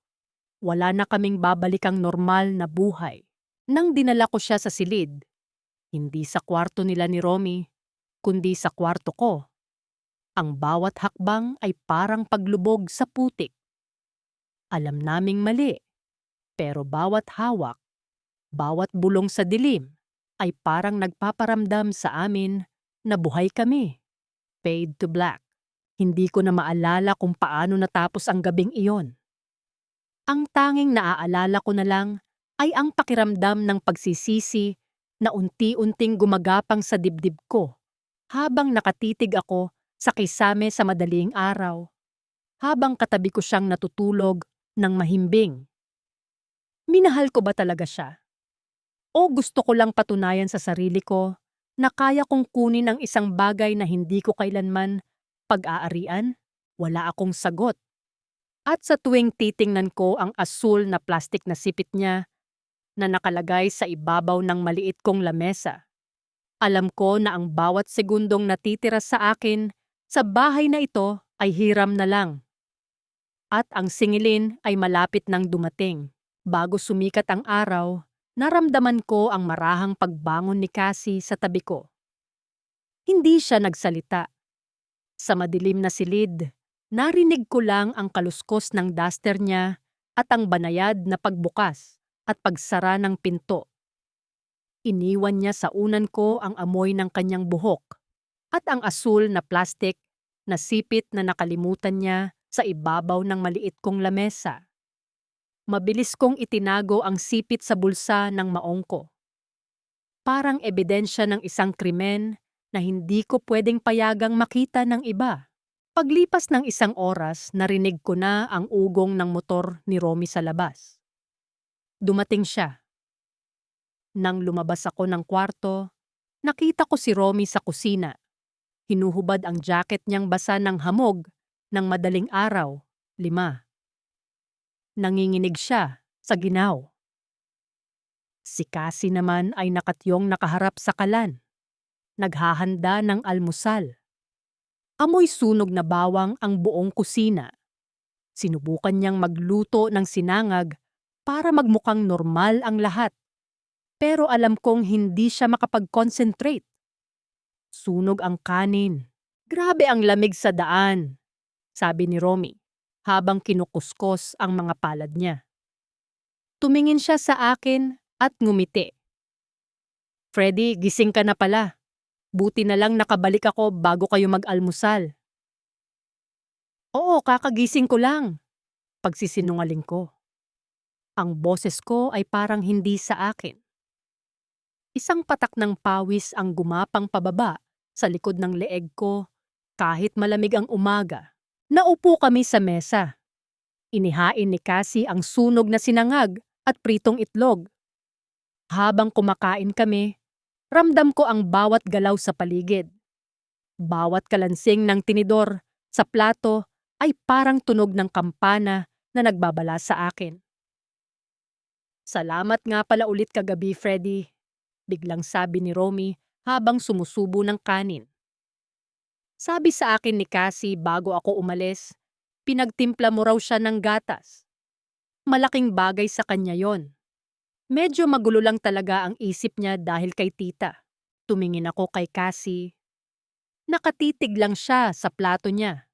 wala na kaming babalikang normal na buhay. Nang dinala ko siya sa silid, hindi sa kwarto nila ni Romy, kundi sa kwarto ko. Ang bawat hakbang ay parang paglubog sa putik. Alam naming mali, pero bawat hawak, bawat bulong sa dilim ay parang nagpaparamdam sa amin na buhay kami. Fade to black. Hindi ko na maalala kung paano natapos ang gabing iyon. Ang tanging naaalala ko na lang ay ang pakiramdam ng pagsisisi na unti-unting gumagapang sa dibdib ko habang nakatitig ako sa kisame sa madaling araw, habang katabi ko siyang natutulog ng mahimbing. Minahal ko ba talaga siya? O gusto ko lang patunayan sa sarili ko na kaya kong kunin ang isang bagay na hindi ko kailanman pag-aarian? Wala akong sagot. At sa tuwing titingnan ko ang asul na plastik na sipit niya na nakalagay sa ibabaw ng maliit kong lamesa, alam ko na ang bawat segundong natitira sa akin sa bahay na ito ay hiram na lang. At ang singilin ay malapit nang dumating. Bago sumikat ang araw, naramdaman ko ang marahang pagbangon ni Cassie sa tabi ko. Hindi siya nagsalita. Sa madilim na silid, narinig ko lang ang kaluskos ng duster niya at ang banayad na pagbukas at pagsara ng pinto. Iniwan niya sa unan ko ang amoy ng kanyang buhok at ang asul na plastik na sipit na nakalimutan niya sa ibabaw ng maliit kong lamesa. Mabilis kong itinago ang sipit sa bulsa ng maong ko. Parang ebidensya ng isang krimen na hindi ko pwedeng payagang makita ng iba. Paglipas ng isang oras, narinig ko na ang ugong ng motor ni Romy sa labas. Dumating siya. Nang lumabas ako ng kwarto, nakita ko si Romy sa kusina. Hinuhubad ang jacket niyang basa ng hamog ng madaling araw, 5. Nanginginig siya sa ginaw. Si Cassie naman ay nakatyong nakaharap sa kalan. Naghahanda ng almusal. Amoy sunog na bawang ang buong kusina. Sinubukan niyang magluto ng sinangag para magmukhang normal ang lahat. Pero alam kong hindi siya makapag-concentrate. Sunog ang kanin. Grabe ang lamig sa daan, sabi ni Romy, habang kinukuskos ang mga palad niya. Tumingin siya sa akin at ngumiti. Freddy, gising ka na pala. Buti na lang nakabalik ako bago kayo mag-almusal. Oo, kakagising ko lang. Pagsisinungaling ko. Ang boses ko ay parang hindi sa akin. Isang patak ng pawis ang gumapang pababa sa likod ng leeg ko kahit malamig ang umaga. Naupo kami sa mesa. Inihain ni Cassie ang sunog na sinangag at pritong itlog. Habang kumakain kami, ramdam ko ang bawat galaw sa paligid. Bawat kalansing ng tinidor sa plato ay parang tunog ng kampana na nagbabala sa akin. Salamat nga pala ulit kagabi, Freddy, biglang sabi ni Romy habang sumusubo ng kanin. Sabi sa akin ni Cassie bago ako umalis, pinagtimpla mo raw siya ng gatas. Malaking bagay sa kanya yon. Medyo magulo lang talaga ang isip niya dahil kay tita. Tumingin ako kay Cassie. Nakatitig lang siya sa plato niya.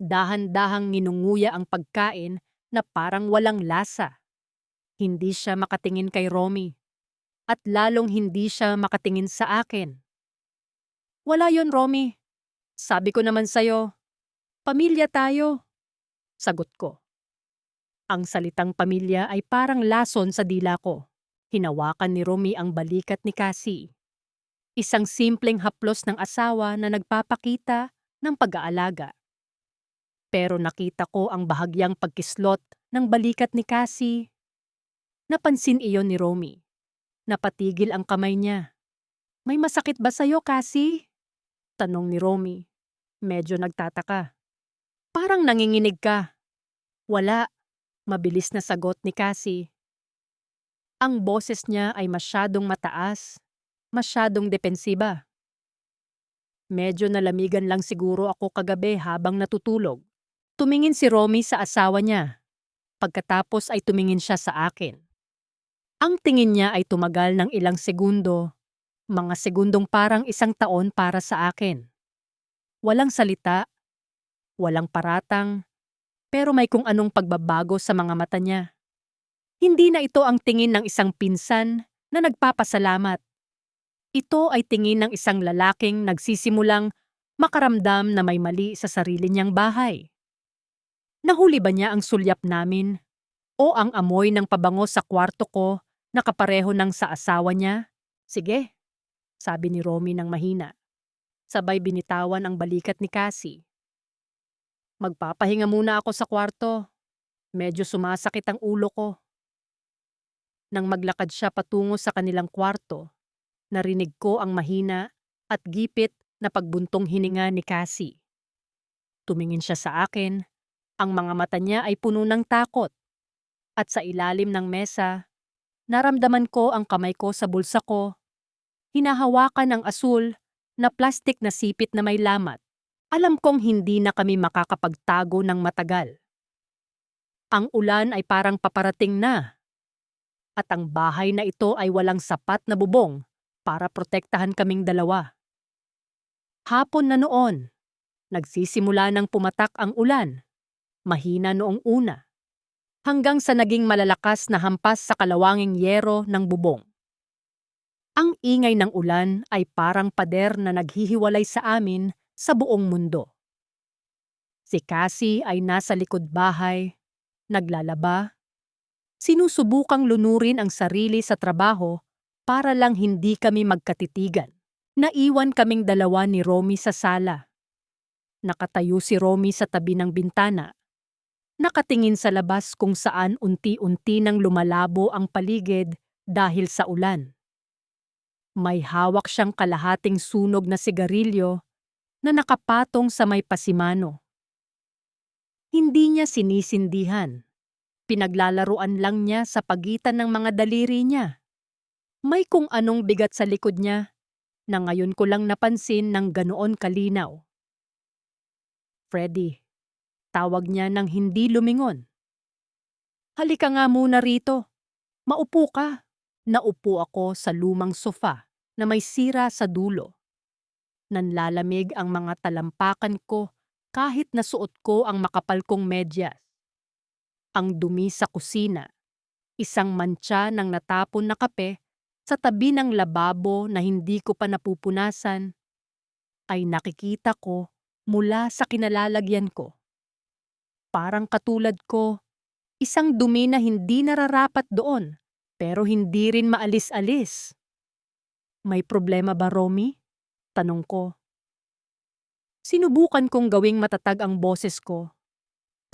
Dahan-dahang ninunguya ang pagkain na parang walang lasa. Hindi siya makatingin kay Romy. At lalong hindi siya makatingin sa akin. Wala yon, Romy. Sabi ko naman sa'yo, pamilya tayo. Sagot ko. Ang salitang pamilya ay parang lason sa dila ko. Hinawakan ni Romy ang balikat ni Cassie. Isang simpleng haplos ng asawa na nagpapakita ng pag-aalaga. Pero nakita ko ang bahagyang pagkislot ng balikat ni Cassie. Napansin iyon ni Romy. Napatigil ang kamay niya. May masakit ba sa'yo, Cassie? Tanong ni Romy. Medyo nagtataka. Parang nanginginig ka. Wala. Mabilis na sagot ni Cassie. Ang boses niya ay masyadong mataas, masyadong depensiba. Medyo nalamigan lang siguro ako kagabi habang natutulog. Tumingin si Romy sa asawa niya. Pagkatapos ay tumingin siya sa akin. Ang tingin niya ay tumagal ng ilang segundo, mga segundong parang isang taon para sa akin. Walang salita, walang paratang, pero may kung anong pagbabago sa mga mata niya. Hindi na ito ang tingin ng isang pinsan na nagpapasalamat. Ito ay tingin ng isang lalaking nagsisimulang makaramdam na may mali sa sarili niyang bahay. Nahuli ba niya ang sulyap namin? O ang amoy ng pabango sa kwarto ko na kapareho ng sa asawa niya? Sige, sabi ni Romy ng mahina. Sabay binitawan ang balikat ni Cassie. Magpapahinga muna ako sa kwarto. Medyo sumasakit ang ulo ko. Nang maglakad siya patungo sa kanilang kwarto, narinig ko ang mahina at gipit na pagbuntong hininga ni Cassie. Tumingin siya sa akin, ang mga mata niya ay puno ng takot. At sa ilalim ng mesa, naramdaman ko ang kamay ko sa bulsa ko. Hinahawakan ang asul na plastik na sipit na may lamat. Alam kong hindi na kami makakapagtago ng matagal. Ang ulan ay parang paparating na. At ang bahay na ito ay walang sapat na bubong para protektahan kaming dalawa. Hapon na noon, nagsisimula ng pumatak ang ulan. Mahina noong una. Hanggang sa naging malalakas na hampas sa kalawanging yero ng bubong. Ang ingay ng ulan ay parang pader na naghihiwalay sa amin sa buong mundo. Si Cassie ay nasa likod bahay, naglalaba. Sinusubukang lunurin ang sarili sa trabaho para lang hindi kami magkatitigan. Naiwan kaming dalawa ni Romy sa sala. Nakatayo si Romy sa tabi ng bintana. Nakatingin sa labas kung saan unti-unti nang lumalabo ang paligid dahil sa ulan. May hawak siyang kalahating sunog na sigarilyo na nakapatong sa may pasimano. Hindi niya sinisindihan. Pinaglalaruan lang niya sa pagitan ng mga daliri niya. May kung anong bigat sa likod niya na ngayon ko lang napansin ng ganoon kalinaw. Freddy, Tawag niya nang hindi lumingon. Halika nga muna rito. Maupo ka. Naupo ako sa lumang sofa na may sira sa dulo. Nanlalamig ang mga talampakan ko kahit nasuot ko ang makapal kong medyas. Ang dumi sa kusina, isang mantsa ng natapon na kape sa tabi ng lababo na hindi ko pa napupunasan, ay nakikita ko mula sa kinalalagyan ko. Parang katulad ko, isang dumi na hindi nararapat doon, pero hindi rin maalis-alis. May problema ba, Romy? Tanong ko. Sinubukan kong gawing matatag ang boses ko,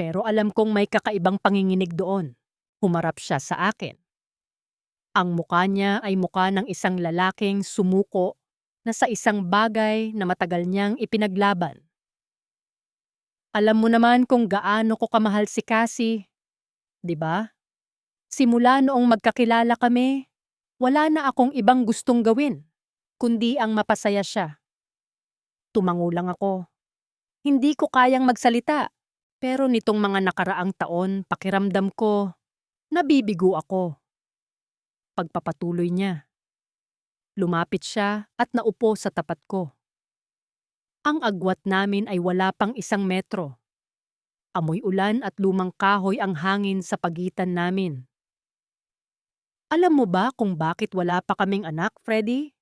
pero alam kong may kakaibang panginginig doon. Humarap siya sa akin. Ang mukha niya ay mukha ng isang lalaking sumuko na sa isang bagay na matagal niyang ipinaglaban. Alam mo naman kung gaano ko kamahal si Cassie, di ba? Simula noong magkakilala kami, wala na akong ibang gustong gawin, kundi ang mapasaya siya. Tumango lang ako. Hindi ko kayang magsalita, pero nitong mga nakaraang taon, pakiramdam ko, nabibigo ako. Pagpapatuloy niya. Lumapit siya at naupo sa tapat ko. Ang agwat namin ay wala pang 1 metro. Amoy ulan at lumang kahoy ang hangin sa pagitan namin. Alam mo ba kung bakit wala pa kaming anak, Freddy?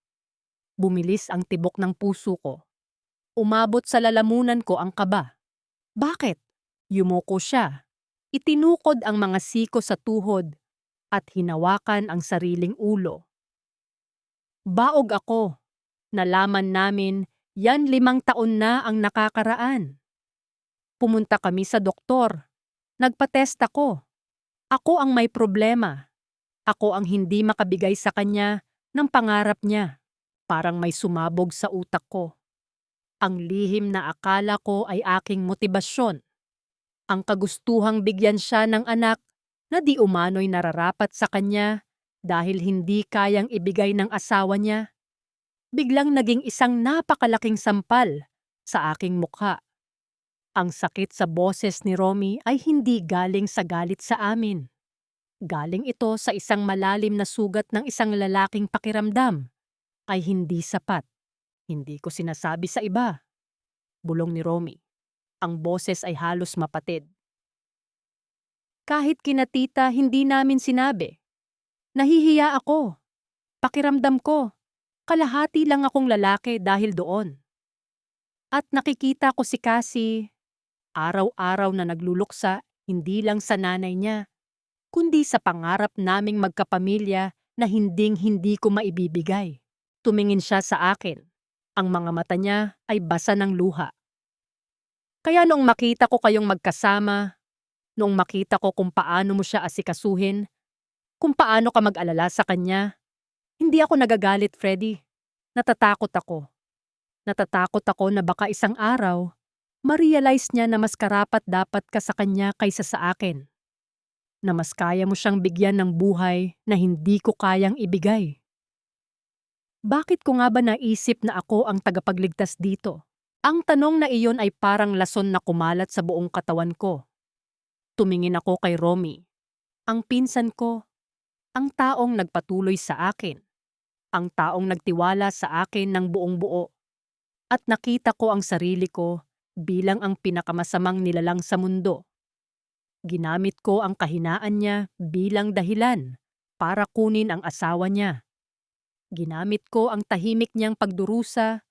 Bumilis ang tibok ng puso ko. Umabot sa lalamunan ko ang kaba. Bakit? Yumuko siya. Itinukod ang mga siko sa tuhod at hinawakan ang sariling ulo. Baog ako. Nalaman namin yan 5 taon na ang nakakaraan. Pumunta kami sa doktor. Nagpatest ako. Ako ang may problema. Ako ang hindi makabigay sa kanya ng pangarap niya. Parang may sumabog sa utak ko. Ang lihim na akala ko ay aking motibasyon. Ang kagustuhang bigyan siya ng anak na di umano'y nararapat sa kanya dahil hindi kayang ibigay ng asawa niya. Biglang naging isang napakalaking sampal sa aking mukha. Ang sakit sa boses ni Romy ay hindi galing sa galit sa amin. Galing ito sa isang malalim na sugat ng isang lalaking pakiramdam ay hindi sapat. Hindi ko sinasabi sa iba. Bulong ni Romy. Ang boses ay halos mapatid. Kahit kina tita hindi namin sinabi. Nahihiya ako. Pakiramdam ko, kalahati lang akong lalaki dahil doon. At nakikita ko si Cassie, araw-araw na nagluluksa hindi lang sa nanay niya, kundi sa pangarap naming magkapamilya na hinding-hindi ko maibibigay. Tumingin siya sa akin. Ang mga mata niya ay basa ng luha. Kaya noong makita ko kayong magkasama, noong makita ko kung paano mo siya asikasuhin, kung paano ka mag-alala sa kanya, hindi ako nagagalit, Freddy. Natatakot ako. Natatakot ako na baka isang araw, ma-realize niya na mas karapat dapat ka sa kanya kaysa sa akin. Na mas kaya mo siyang bigyan ng buhay na hindi ko kayang ibigay. Bakit ko nga ba naisip na ako ang tagapagligtas dito? Ang tanong na iyon ay parang lason na kumalat sa buong katawan ko. Tumingin ako kay Romy, ang pinsan ko, ang taong nagpatuloy sa akin, ang taong nagtiwala sa akin ng buong buo. At nakita ko ang sarili ko bilang ang pinakamasamang nilalang sa mundo. Ginamit ko ang kahinaan niya bilang dahilan para kunin ang asawa niya. Ginamit ko ang tahimik niyang pagdurusa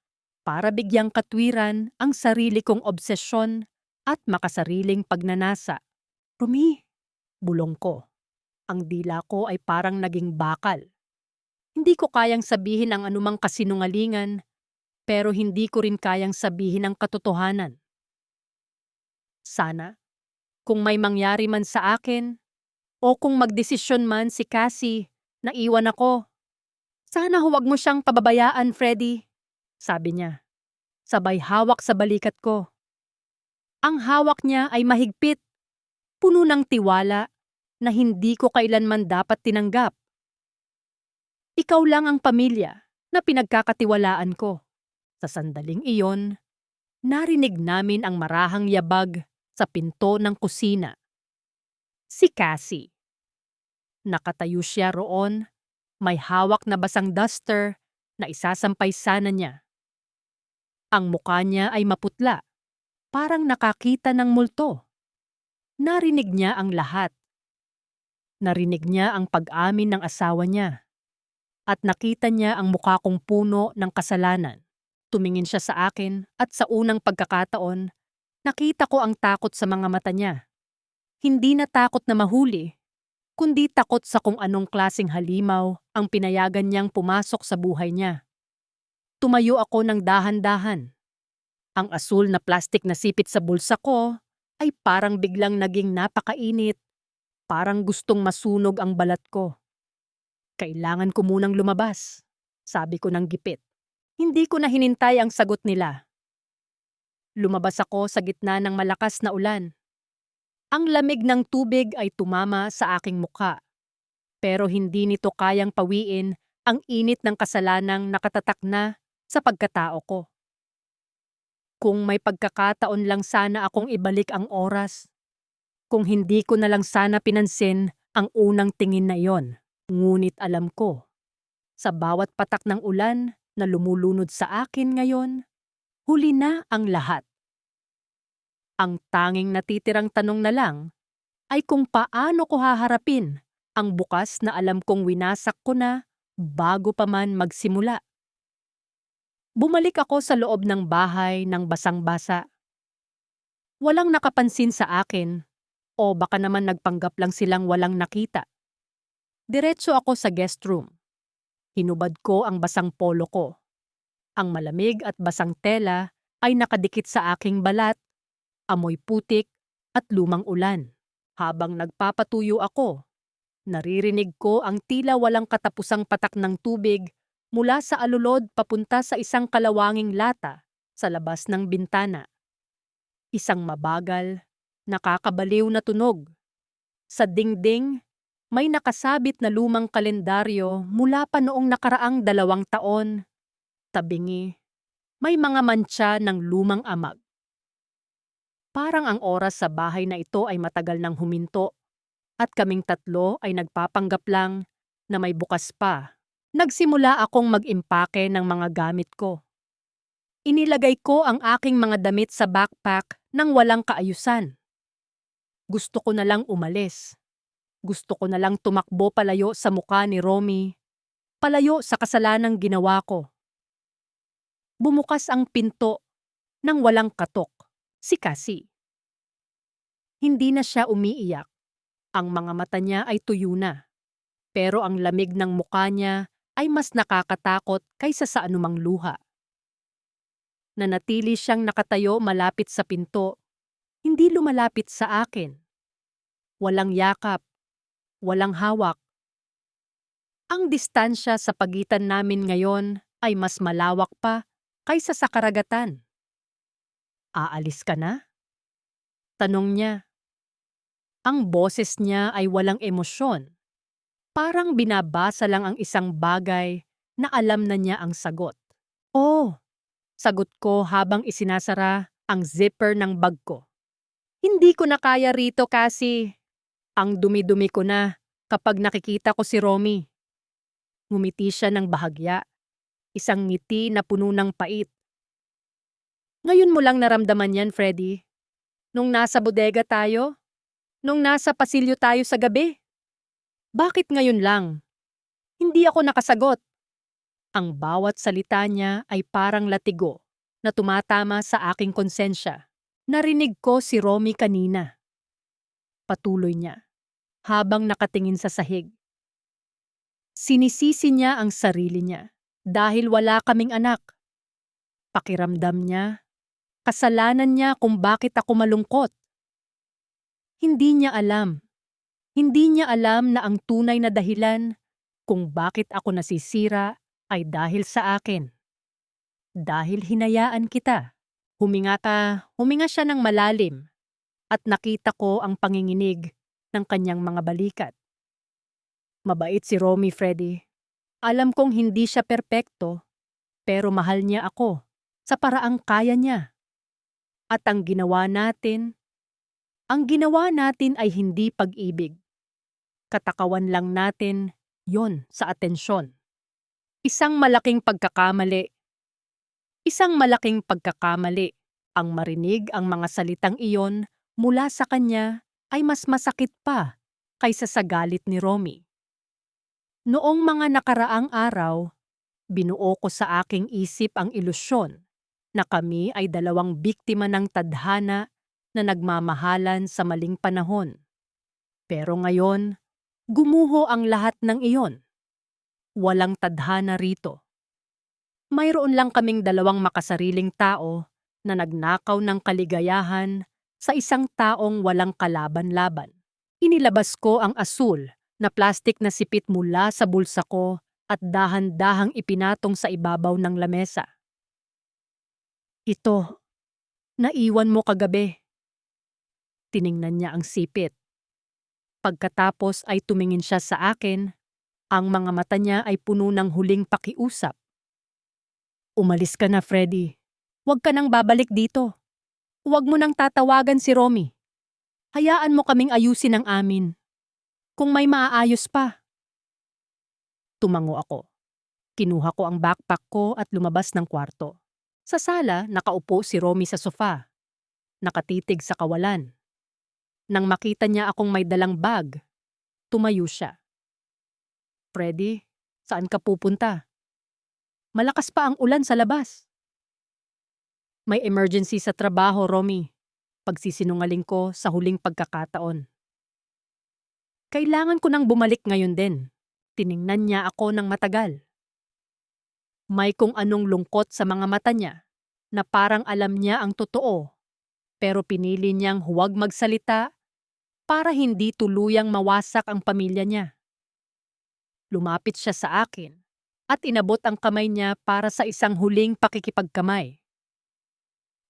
para bigyang katwiran ang sarili kong obsesyon at makasariling pagnanasa. Romy, bulong ko. Ang dila ko ay parang naging bakal. Hindi ko kayang sabihin ang anumang kasinungalingan, pero hindi ko rin kayang sabihin ang katotohanan. Sana, kung may mangyari man sa akin, o kung magdesisyon man si Cassie na iwan ako, sana huwag mo siyang pababayaan, Freddy, sabi niya. Sabay hawak sa balikat ko. Ang hawak niya ay mahigpit, puno ng tiwala na hindi ko kailanman dapat tinanggap. Ikaw lang ang pamilya na pinagkakatiwalaan ko. Sa sandaling iyon, narinig namin ang marahang yabag sa pinto ng kusina. Si Cassie. Nakatayo siya roon, may hawak na basang duster na isasampay sana niya. Ang mukha niya ay maputla, parang nakakita ng multo. Narinig niya ang lahat. Narinig niya ang pag-amin ng asawa niya. At nakita niya ang mukha kong puno ng kasalanan. Tumingin siya sa akin at sa unang pagkakataon, nakita ko ang takot sa mga mata niya. Hindi na takot na mahuli, kundi takot sa kung anong klaseng halimaw ang pinayagan niyang pumasok sa buhay niya. Tumayo ako ng dahan-dahan. Ang asul na plastik na sipit sa bulsa ko ay parang biglang naging napakainit, parang gustong masunog ang balat ko. Kailangan ko munang lumabas, sabi ko ng gipit. Hindi ko na hinintay ang sagot nila. Lumabas ako sa gitna ng malakas na ulan. Ang lamig ng tubig ay tumama sa aking mukha. Pero hindi nito kayang pawiin ang init ng kasalanang nakatatak na sa pagkatao ko. Kung may pagkakataon lang sana akong ibalik ang oras. Kung hindi ko na lang sana pinansin ang unang tingin na iyon. Ngunit alam ko, sa bawat patak ng ulan na lumulunod sa akin ngayon, huli na ang lahat. Ang tanging natitirang tanong na lang ay kung paano ko haharapin ang bukas na alam kong winasak ko na bago pa man magsimula. Bumalik ako sa loob ng bahay ng basang-basa. Walang nakapansin sa akin o baka naman nagpanggap lang silang walang nakita. Diretso ako sa guest room. Hinubad ko ang basang polo ko. Ang malamig at basang tela ay nakadikit sa aking balat, amoy putik at lumang ulan. Habang nagpapatuyo ako, naririnig ko ang tila walang katapusang patak ng tubig mula sa alulod papunta sa isang kalawanging lata sa labas ng bintana. Isang mabagal, nakakabaliw na tunog. Sa dingding, may nakasabit na lumang kalendaryo mula pa noong nakaraang 2 taon. Tabingi, may mga mantsa ng lumang amag. Parang ang oras sa bahay na ito ay matagal nang huminto at kaming tatlo ay nagpapanggap lang na may bukas pa. Nagsimula akong mag-impake ng mga gamit ko. Inilagay ko ang aking mga damit sa backpack nang walang kaayusan. Gusto ko na lang umalis. Gusto ko na lang tumakbo palayo sa mukha ni Romy, palayo sa kasalanang ginawa ko. Bumukas ang pinto nang walang katok. Si Cassie. Hindi na siya umiiyak. Ang mga mata niya ay tuyo na. Pero ang lamig ng mukha niya ay mas nakakatakot kaysa sa anumang luha. Nanatili siyang nakatayo malapit sa pinto, hindi lumalapit sa akin. Walang yakap, walang hawak. Ang distansya sa pagitan namin ngayon ay mas malawak pa kaysa sa karagatan. Aalis ka na? Tanong niya. Ang boses niya ay walang emosyon. Parang binabasa lang ang isang bagay na alam na niya ang sagot. Oh, sagot ko habang isinasara ang zipper ng bag ko. Hindi ko na kaya rito kasi. Ang dumi-dumi ko na kapag nakikita ko si Romy. Ngumiti siya ng bahagya. Isang ngiti na puno ng pait. Ngayon mo lang naramdaman yan, Freddy. Nung nasa bodega tayo? Nung nasa pasilyo tayo sa gabi? Bakit ngayon lang? Hindi ako nakasagot. Ang bawat salita niya ay parang latigo na tumatama sa aking konsensya. Narinig ko si Romy kanina. Patuloy niya, habang nakatingin sa sahig. Sinisisi niya ang sarili niya dahil wala kaming anak. Pakiramdam niya, kasalanan niya kung bakit ako malungkot. Hindi niya alam. Hindi niya alam na ang tunay na dahilan kung bakit ako nasisira ay dahil sa akin. Dahil hinayaan kita. Huminga siya ng malalim at nakita ko ang panginginig ng kanyang mga balikat. Mabait si Romy, Freddy. Alam kong hindi siya perpekto, pero mahal niya ako sa paraang kaya niya. At ang ginawa natin, Ang ginawa natin ay hindi pag-ibig. Katakawan lang natin yon sa atensyon. Isang malaking pagkakamali. Isang malaking pagkakamali. Ang marinig ang mga salitang iyon mula sa kanya ay mas masakit pa kaysa sa galit ni Romy. Noong mga nakaraang araw, binuo ko sa aking isip ang ilusyon na kami ay dalawang biktima ng tadhana na nagmamahalan sa maling panahon. Pero ngayon, gumuho ang lahat ng iyon. Walang tadhana rito. Mayroon lang kaming dalawang makasariling tao na nagnakaw ng kaligayahan sa isang taong walang kalaban-laban. Inilabas ko ang asul na plastik na sipit mula sa bulsa ko at dahan-dahang ipinatong sa ibabaw ng lamesa. Ito, naiwan mo kagabi. Tiningnan niya ang sipit. Pagkatapos ay tumingin siya sa akin, ang mga mata niya ay puno ng huling pakiusap. Umalis ka na, Freddy. Huwag ka nang babalik dito. Huwag mo nang tatawagan si Romy. Hayaan mo kaming ayusin ang amin. Kung may maaayos pa. Tumango ako. Kinuha ko ang backpack ko at lumabas ng kwarto. Sa sala, nakaupo si Romy sa sofa. Nakatitig sa kawalan. Nang makita niya akong may dalang bag, tumayo siya. Freddy, saan ka pupunta? Malakas pa ang ulan sa labas. May emergency sa trabaho, Romy. Pagsisinungaling ko sa huling pagkakataon. Kailangan ko nang bumalik ngayon din. Tiningnan niya ako ng matagal. May kung anong lungkot sa mga mata niya na parang alam niya ang totoo, pero pinili niyang huwag magsalita para hindi tuluyang mawasak ang pamilya niya. Lumapit siya sa akin at inabot ang kamay niya para sa isang huling pakikipagkamay.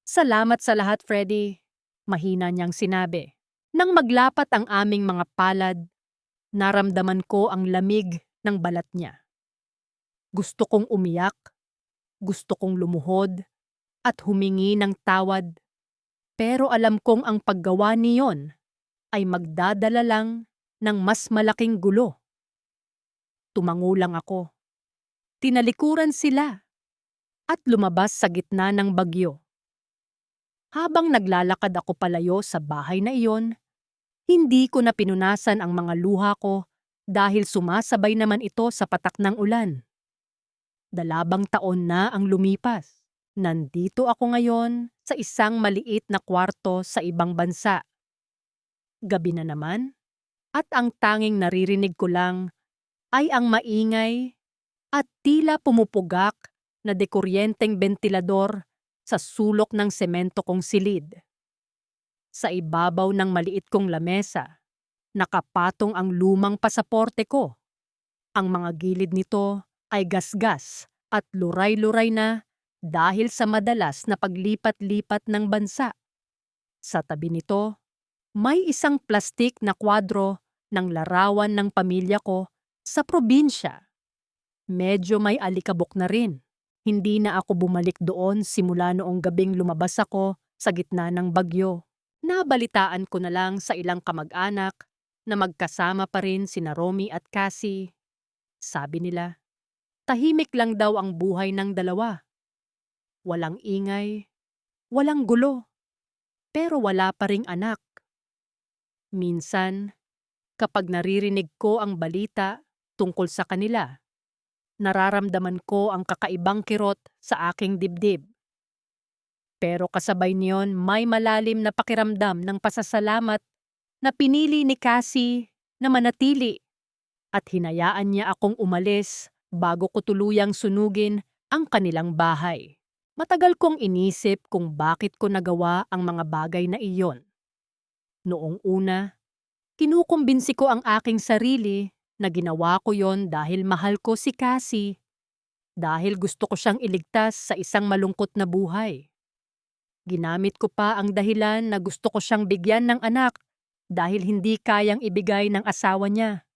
Salamat sa lahat, Freddy, mahina niyang sinabi. Nang maglapat ang aming mga palad, naramdaman ko ang lamig ng balat niya. Gusto kong umiyak, gusto kong lumuhod, at humingi ng tawad. Pero alam kong ang paggawa niyon ay magdadala lang ng mas malaking gulo. Tumango lang ako. Tinalikuran sila at lumabas sa gitna ng bagyo. Habang naglalakad ako palayo sa bahay na iyon, hindi ko na pinunasan ang mga luha ko dahil sumasabay naman ito sa patak ng ulan. 2 taon na ang lumipas. Nandito ako ngayon sa isang maliit na kwarto sa ibang bansa. Gabi na naman, at ang tanging naririnig ko lang ay ang maingay at tila pumupugak na dekuryenteng bentilador sa sulok ng semento kong silid. Sa ibabaw ng maliit kong lamesa, nakapatong ang lumang pasaporte ko. Ang mga gilid nito ay gasgas at luray-luray na dahil sa madalas na paglipat-lipat ng bansa. Sa tabi nito, may isang plastik na kwadro ng larawan ng pamilya ko sa probinsya. Medyo may alikabok na rin. Hindi na ako bumalik doon simula noong gabing lumabas ako sa gitna ng bagyo. Nabalitaan ko na lang sa ilang kamag-anak na magkasama pa rin sina Romy at Cassie. Sabi nila, tahimik lang daw ang buhay ng dalawa. Walang ingay, walang gulo, pero wala pa ring anak. Minsan, kapag naririnig ko ang balita tungkol sa kanila, nararamdaman ko ang kakaibang kirot sa aking dibdib. Pero kasabay niyon may malalim na pakiramdam ng pasasalamat na pinili ni Cassie na manatili at hinayaan niya akong umalis bago ko tuluyang sunugin ang kanilang bahay. Matagal kong inisip kung bakit ko nagawa ang mga bagay na iyon. Noong una, kinukumbinsi ko ang aking sarili na ginawa ko yon dahil mahal ko si Cassie. Dahil gusto ko siyang iligtas sa isang malungkot na buhay. Ginamit ko pa ang dahilan na gusto ko siyang bigyan ng anak dahil hindi kayang ibigay ng asawa niya.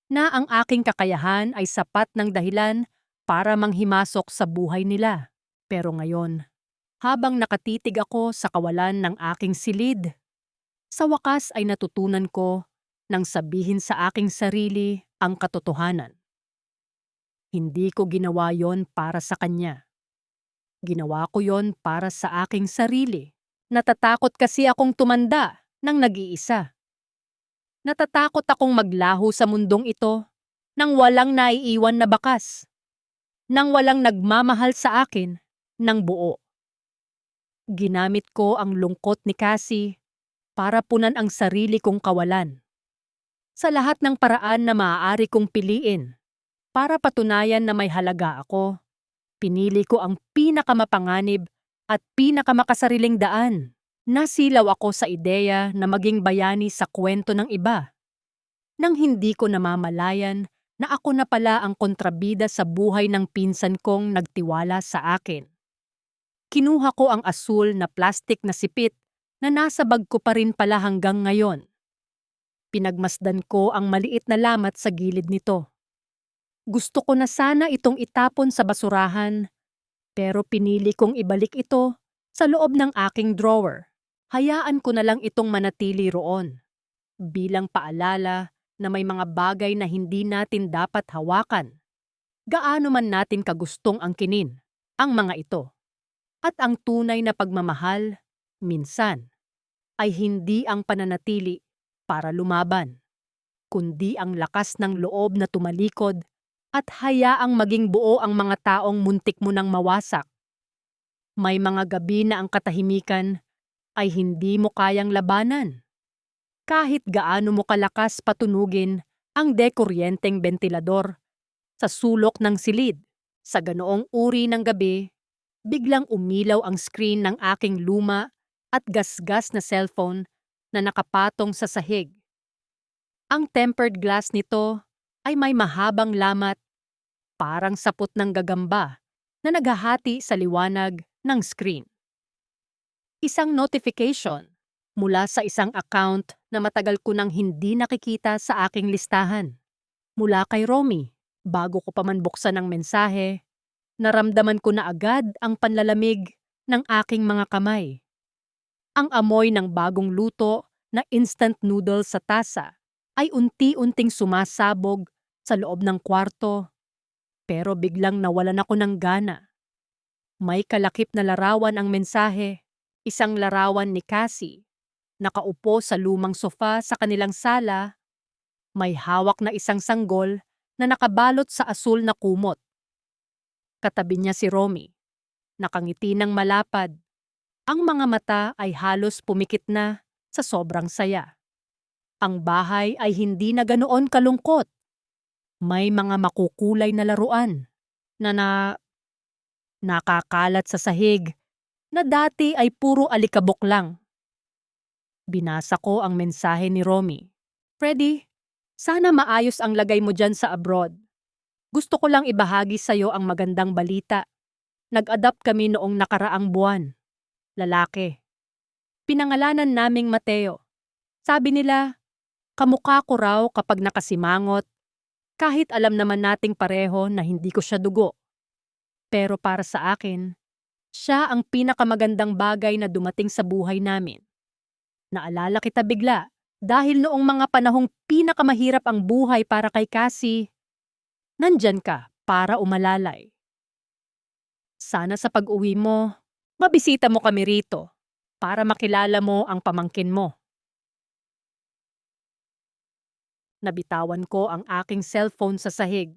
Na ang aking kakayahan ay sapat ng dahilan para manghimasok sa buhay nila. Pero ngayon, habang nakatitig ako sa kawalan ng aking silid, Sa wakas ay natutunan ko nang sabihin sa aking sarili ang katotohanan. Hindi ko ginawa yon para sa kanya. Ginawa ko yon para sa aking sarili. Natatakot kasi akong tumanda nang nag-iisa. Natatakot akong maglaho sa mundong ito nang walang naiiwan na bakas. Nang walang nagmamahal sa akin ng buo. Ginamit ko ang lungkot ni Cassie para punan ang sarili kong kawalan. Sa lahat ng paraan na maaari kong piliin para patunayan na may halaga ako, pinili ko ang pinakamapanganib at pinakamakasariling daan. Nasilaw ako sa ideya na maging bayani sa kwento ng iba. Nang hindi ko namamalayan na ako na pala ang kontrabida sa buhay ng pinsan kong nagtiwala sa akin. Kinuha ko ang asul na plastik na sipit na nasa bag ko pa rin pala hanggang ngayon. Pinagmasdan ko ang maliit na lamat sa gilid nito. Gusto ko na sana itong itapon sa basurahan, pero pinili kong ibalik ito sa loob ng aking drawer. Hayaan ko na lang itong manatili roon, bilang paalala na may mga bagay na hindi natin dapat hawakan. Gaano man natin kagustong angkinin ang mga ito. At ang tunay na pagmamahal, minsan, ay hindi ang pananatili para lumaban, kundi ang lakas ng loob na tumalikod at hayaang maging buo ang mga taong muntik mo nang mawasak. May mga gabi na ang katahimikan ay hindi mo kayang labanan. Kahit gaano mo kalakas patunugin ang dekuryenteng bentilador sa sulok ng silid, sa ganoong uri ng gabi, biglang umilaw ang screen ng aking luma at gasgas na cellphone na nakapatong sa sahig. Ang tempered glass nito ay may mahabang lamat, parang sapot ng gagamba na naghahati sa liwanag ng screen. Isang notification mula sa isang account na matagal ko nang hindi nakikita sa aking listahan. Mula kay Romy. Bago ko pa man buksan ang mensahe, naramdaman ko na agad ang panlalamig ng aking mga kamay. Ang amoy ng bagong luto na instant noodles sa tasa ay unti-unting sumasabog sa loob ng kwarto, pero biglang nawalan ako ng gana. May kalakip na larawan ang mensahe, isang larawan ni Cassie, nakaupo sa lumang sofa sa kanilang sala, may hawak na isang sanggol na nakabalot sa asul na kumot. Katabi niya si Romy, nakangiti ng malapad. Ang mga mata ay halos pumikit na sa sobrang saya. Ang bahay ay hindi na ganoon kalungkot. May mga makukulay na laruan na nakakalat sa sahig na dati ay puro alikabok lang. Binasa ko ang mensahe ni Romy. Freddy, sana maayos ang lagay mo dyan sa abroad. Gusto ko lang ibahagi sa'yo ang magandang balita. Nag-adapt kami noong nakaraang buwan. Lalaki. Pinangalanan naming Mateo. Sabi nila, kamukha ko raw kapag nakasimangot, kahit alam naman nating pareho na hindi ko siya dugo. Pero para sa akin, siya ang pinakamagandang bagay na dumating sa buhay namin. Naalala kita bigla dahil noong mga panahong pinakamahirap ang buhay para kay Cassie, nandyan ka para umalalay. Sana sa pag-uwi mo, mabisita mo kami rito para makilala mo ang pamangkin mo. Nabitawan ko ang aking cellphone sa sahig.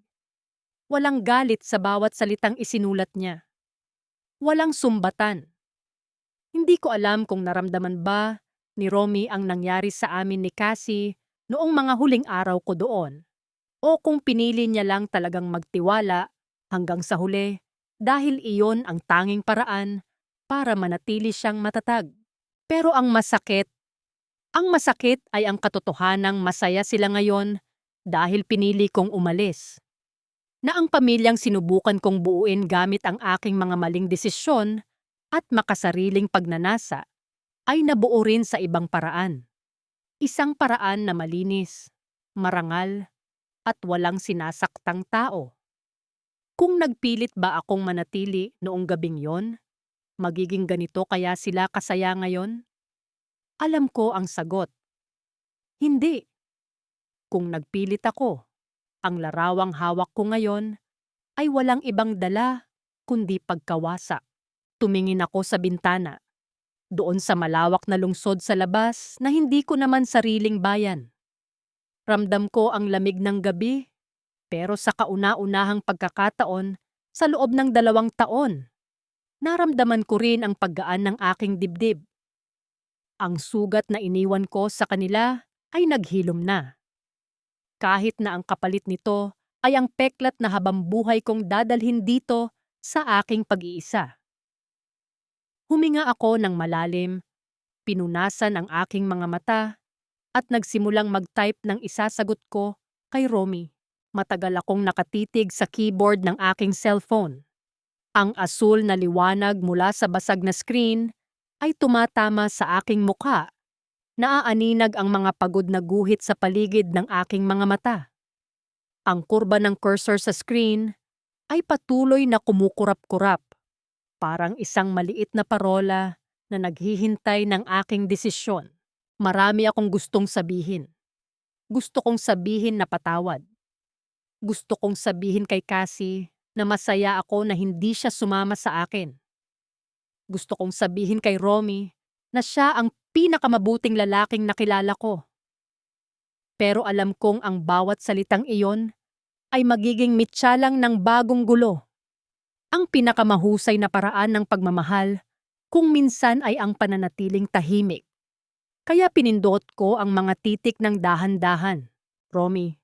Walang galit sa bawat salitang isinulat niya. Walang sumbatan. Hindi ko alam kung naramdaman ba ni Romy ang nangyari sa amin ni Cassie noong mga huling araw ko doon, o kung pinili niya lang talagang magtiwala hanggang sa huli dahil iyon ang tanging paraan para manatili siyang matatag. Pero ang masakit ay ang katotohanang masaya sila ngayon dahil pinili kong umalis. Na ang pamilyang sinubukan kong buuin gamit ang aking mga maling desisyon at makasariling pagnanasa ay nabuo rin sa ibang paraan. Isang paraan na malinis, marangal, at walang sinasaktang tao. Kung nagpilit ba akong manatili noong gabing yon, magiging ganito kaya sila kasaya ngayon? Alam ko ang sagot. Hindi. Kung nagpilit ako, ang larawang hawak ko ngayon ay walang ibang dala kundi pagkawasa. Tumingin ako sa bintana, doon sa malawak na lungsod sa labas na hindi ko naman sariling bayan. Ramdam ko ang lamig ng gabi, pero sa kauna-unahang pagkakataon sa loob ng 2 taon, naramdaman ko rin ang paggaan ng aking dibdib. Ang sugat na iniwan ko sa kanila ay naghilom na. Kahit na ang kapalit nito ay ang peklat na habambuhay kong dadalhin dito sa aking pag-iisa. Huminga ako ng malalim, pinunasan ang aking mga mata at nagsimulang mag-type ng isasagot ko kay Romy. Matagal akong nakatitig sa keyboard ng aking cellphone. Ang asul na liwanag mula sa basag na screen ay tumatama sa aking mukha. Naaaninag ang mga pagod na guhit sa paligid ng aking mga mata. Ang kurba ng cursor sa screen ay patuloy na kumukurap-kurap, parang isang maliit na parola na naghihintay ng aking desisyon. Marami akong gustong sabihin. Gusto kong sabihin na patawad. Gusto kong sabihin kay Cassie na masaya ako na hindi siya sumama sa akin. Gusto kong sabihin kay Romy na siya ang pinakamabuting lalaking nakilala ko. Pero alam kong ang bawat salitang iyon ay magiging mitya lang ng bagong gulo. Ang pinakamahusay na paraan ng pagmamahal kung minsan ay ang pananatiling tahimik. Kaya pinindot ko ang mga titik ng dahan-dahan. Romy,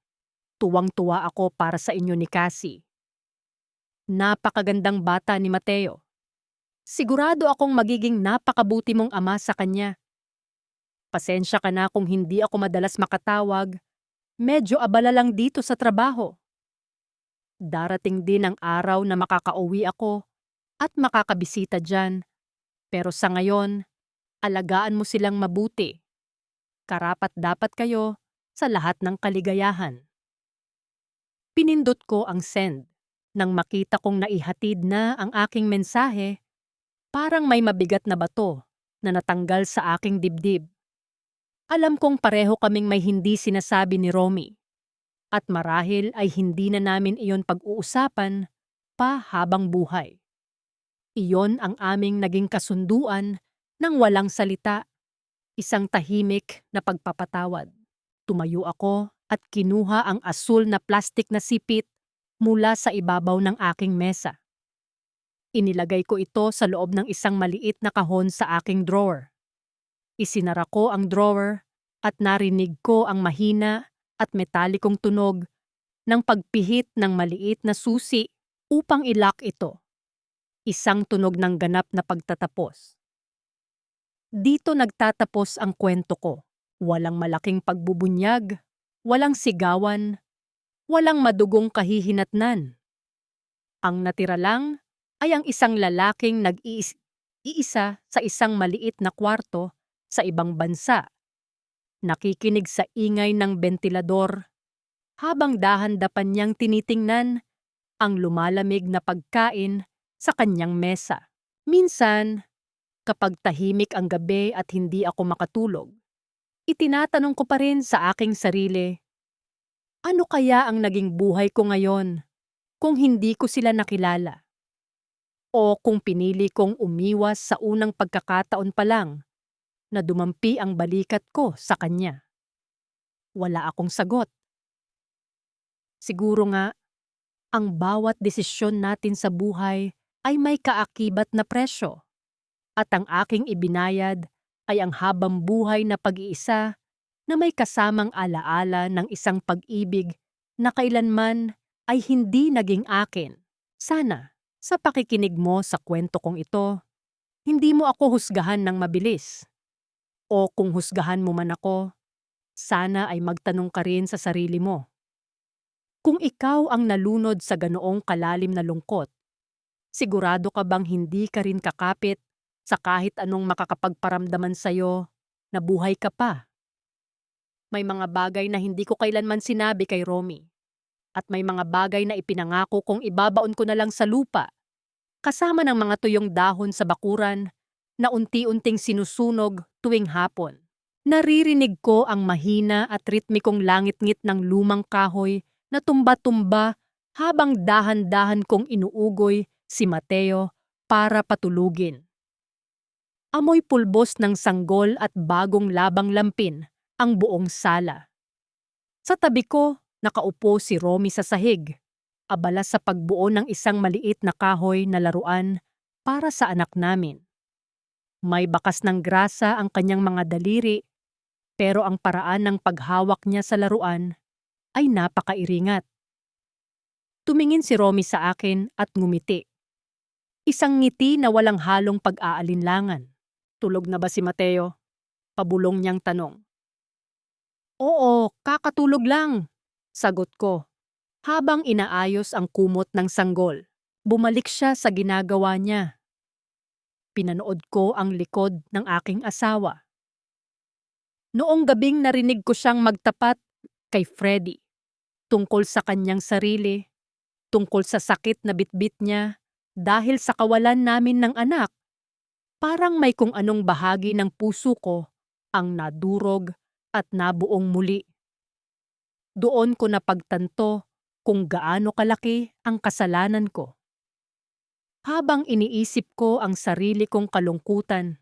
tuwang-tuwa ako para sa inyo ni Cassie. Napakagandang bata ni Mateo. Sigurado akong magiging napakabuti mong ama sa kanya. Pasensya ka na kung hindi ako madalas makatawag. Medyo abala lang dito sa trabaho. Darating din ang araw na makakauwi ako at makakabisita dyan. Pero sa ngayon, alagaan mo silang mabuti. Karapat-dapat kayo sa lahat ng kaligayahan. Pinindot ko ang send. Nang makita kong naihatid na ang aking mensahe, parang may mabigat na bato na natanggal sa aking dibdib. Alam kong pareho kaming may hindi sinasabi ni Romy. At marahil ay hindi na namin iyon pag-uusapan pa habang buhay. Iyon ang aming naging kasunduan ng walang salita. Isang tahimik na pagpapatawad. Tumayo ako at kinuha ang asul na plastik na sipit mula sa ibabaw ng aking mesa. Inilagay ko ito sa loob ng isang maliit na kahon sa aking drawer. Isinara ko ang drawer at narinig ko ang mahina at metalikong tunog ng pagpihit ng maliit na susi upang i-lock ito. Isang tunog ng ganap na pagtatapos. Dito nagtatapos ang kwento ko. Walang malaking pagbubunyag, walang sigawan, walang madugong kahihinatnan. Ang natira lang ay ang isang lalaking nag-iisa sa isang maliit na kwarto sa ibang bansa. Nakikinig sa ingay ng bentilador habang dahan-dapan niyang tinitingnan ang lumalamig na pagkain sa kanyang mesa. Minsan, kapag tahimik ang gabi at hindi ako makatulog, itinatanong ko pa rin sa aking sarili, ano kaya ang naging buhay ko ngayon kung hindi ko sila nakilala? O kung pinili kong umiwas sa unang pagkakataon pa lang na dumampi ang balikat ko sa kanya? Wala akong sagot. Siguro nga, ang bawat desisyon natin sa buhay ay may kaakibat na presyo. At ang aking ibinayad ay ang habang buhay na pag-iisa na may kasamang alaala ng isang pag-ibig na kailanman ay hindi naging akin. Sana, sa pakikinig mo sa kwento kong ito, hindi mo ako husgahan ng mabilis. O kung husgahan mo man ako, sana ay magtanong ka rin sa sarili mo. Kung ikaw ang nalunod sa ganoong kalalim na lungkot, sigurado ka bang hindi ka rin kakapit sa kahit anong makakapagparamdaman sa'yo na buhay ka pa? May mga bagay na hindi ko kailanman sinabi kay Romy. At may mga bagay na ipinangako kong ibabaon ko na lang sa lupa, kasama ng mga tuyong dahon sa bakuran na unti-unting sinusunog tuwing hapon. Naririnig ko ang mahina at ritmikong langit-ngit ng lumang kahoy na tumba-tumba habang dahan-dahan kong inuugoy si Mateo para patulugin. Amoy pulbos ng sanggol at bagong labang lampin ang buong sala. Sa tabi ko, nakaupo si Romy sa sahig, abala sa pagbuo ng isang maliit na kahoy na laruan para sa anak namin. May bakas ng grasa ang kanyang mga daliri, pero ang paraan ng paghawak niya sa laruan ay napakairingat. Tumingin si Romy sa akin at ngumiti. Isang ngiti na walang halong pag-aalinlangan. Tulog na ba si Mateo? Pabulong niyang tanong. Oo, kakatulog lang, sagot ko. Habang inaayos ang kumot ng sanggol, bumalik siya sa ginagawa niya. Pinanood ko ang likod ng aking asawa. Noong gabing narinig ko siyang magtapat kay Freddy, tungkol sa kanyang sarili, tungkol sa sakit na bitbit niya dahil sa kawalan namin ng anak. Parang may kung anong bahagi ng puso ko ang nadurog at nabuong muli. Doon ko napagtanto kung gaano kalaki ang kasalanan ko. Habang iniisip ko ang sarili kong kalungkutan,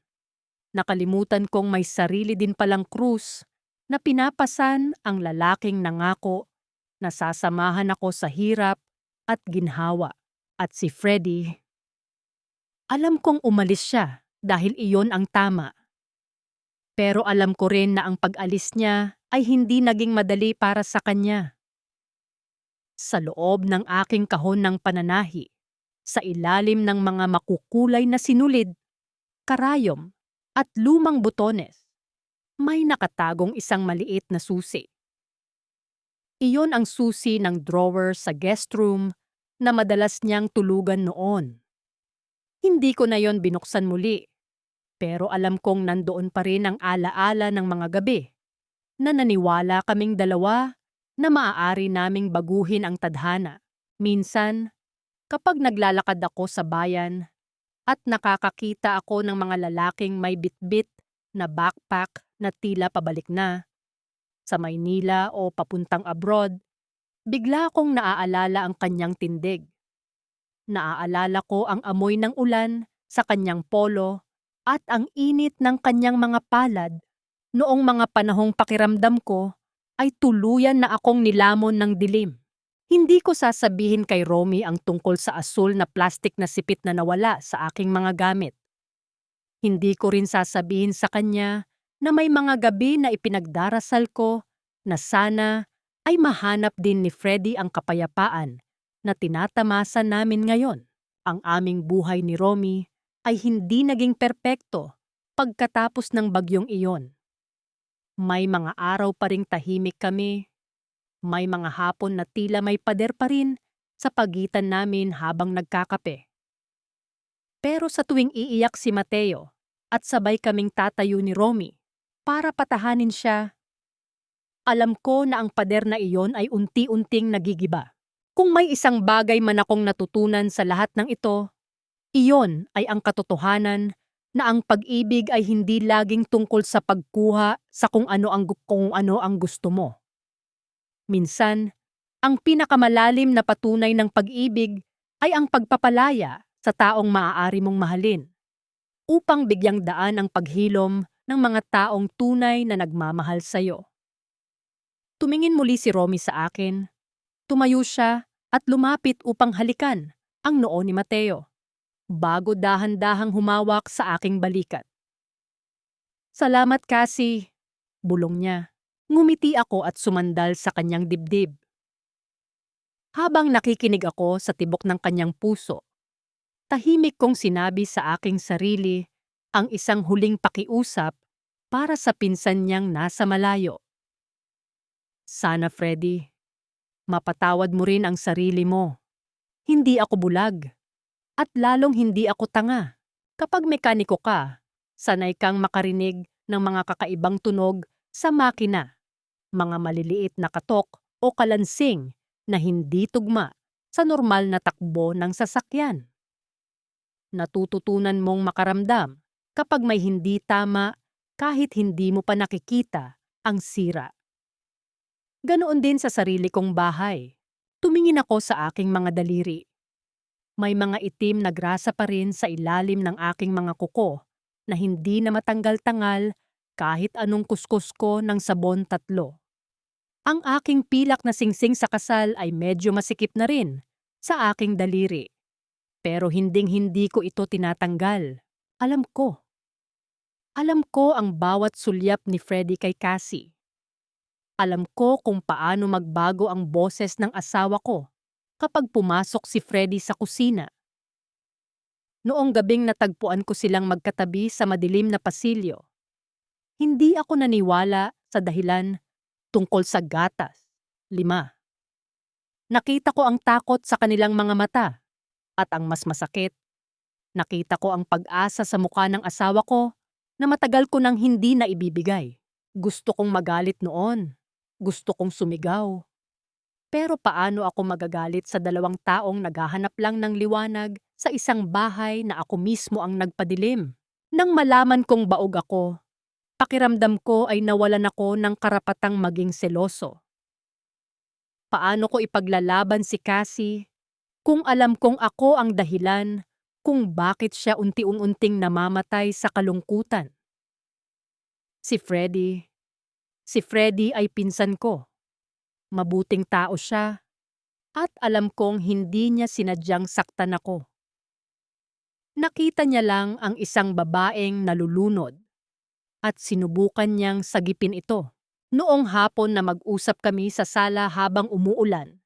nakalimutan kong may sarili din palang krus na pinapasan ang lalaking nangako na sasamahan ako sa hirap at ginhawa. At si Freddy, alam kong umalis siya dahil iyon ang tama. Pero alam ko rin na ang pag-alis niya ay hindi naging madali para sa kanya. Sa loob ng aking kahon ng pananahi, sa ilalim ng mga makukulay na sinulid, karayom at lumang butones, may nakatagong isang maliit na susi. Iyon ang susi ng drawer sa guest room na madalas niyang tulugan noon. Hindi ko na yon binuksan muli, pero alam kong nandoon pa rin ang alaala ng mga gabi na naniwala kaming dalawa na maaari naming baguhin ang tadhana. Minsan, kapag naglalakad ako sa bayan at nakakakita ako ng mga lalaking may bitbit na backpack na tila pabalik na, sa Maynila o papuntang abroad, bigla kong naaalala ang kanyang tindig. Naaalala ko ang amoy ng ulan sa kanyang polo at ang init ng kanyang mga palad noong mga panahong pakiramdam ko ay tuluyan na akong nilamon ng dilim. Hindi ko sasabihin kay Romy ang tungkol sa asul na plastic na sipit na nawala sa aking mga gamit. Hindi ko rin sasabihin sa kanya na may mga gabi na ipinagdarasal ko na sana ay mahanap din ni Freddy ang kapayapaan na tinatamasa namin ngayon. Ang aming buhay ni Romy ay hindi naging perpekto pagkatapos ng bagyong iyon. May mga araw pa ring tahimik kami. May mga hapon na tila may pader pa rin sa pagitan namin habang nagkakape. Pero sa tuwing iiyak si Mateo at sabay kaming tatayo ni Romy para patahanin siya, alam ko na ang pader na iyon ay unti-unting nagigiba. Kung may isang bagay man akong natutunan sa lahat ng ito, iyon ay ang katotohanan na ang pag-ibig ay hindi laging tungkol sa pagkuha sa kung ano ang gusto mo. Minsan, ang pinakamalalim na patunay ng pag-ibig ay ang pagpapalaya sa taong maaari mong mahalin, upang bigyang daan ang paghilom ng mga taong tunay na nagmamahal sa'yo. Tumingin muli si Romy sa akin. Tumayo siya at lumapit upang halikan ang noo ni Mateo, bago dahan-dahang humawak sa aking balikat. Salamat Cassie, bulong niya. Ngumiti ako at sumandal sa kanyang dibdib. Habang nakikinig ako sa tibok ng kanyang puso, tahimik kong sinabi sa aking sarili ang isang huling pakiusap para sa pinsan niyang nasa malayo. Sana Freddy, mapatawad mo rin ang sarili mo. Hindi ako bulag. At lalong hindi ako tanga. Kapag mekaniko ka, sanay kang makarinig ng mga kakaibang tunog sa makina, mga maliliit na katok o kalansing na hindi tugma sa normal na takbo ng sasakyan. Natututunan mong makaramdam kapag may hindi tama kahit hindi mo pa nakikita ang sira. Ganoon din sa sarili kong bahay. Tumingin ako sa aking mga daliri. May mga itim na grasa pa rin sa ilalim ng aking mga kuko na hindi na matanggal-tangal kahit anong kuskus ko ng sabon 3. Ang aking pilak na singsing sa kasal ay medyo masikip na rin sa aking daliri. Pero hinding-hindi ko ito tinatanggal. Alam ko. Alam ko ang bawat sulyap ni Freddy kay Cassie. Alam ko kung paano magbago ang boses ng asawa ko kapag pumasok si Freddy sa kusina. Noong gabing natagpuan ko silang magkatabi sa madilim na pasilyo, hindi ako naniwala sa dahilan tungkol sa gatas. 5. Nakita ko ang takot sa kanilang mga mata at ang mas masakit, nakita ko ang pag-asa sa mukha ng asawa ko na matagal ko nang hindi na ibibigay. Gusto kong magalit noon. Gusto kong sumigaw. Pero paano ako magagalit sa 2 taong naghahanap lang ng liwanag sa isang bahay na ako mismo ang nagpadilim? Nang malaman kong baog ako, pakiramdam ko ay nawalan ako ng karapatang maging seloso. Paano ko ipaglalaban si Cassie kung alam kong ako ang dahilan kung bakit siya unti-unting namamatay sa kalungkutan? Si Freddy ay pinsan ko. Mabuting tao siya at alam kong hindi niya sinadyang saktan ako. Nakita niya lang ang isang babaeng nalulunod at sinubukan niyang sagipin ito. Noong hapon na mag-usap kami sa sala habang umuulan,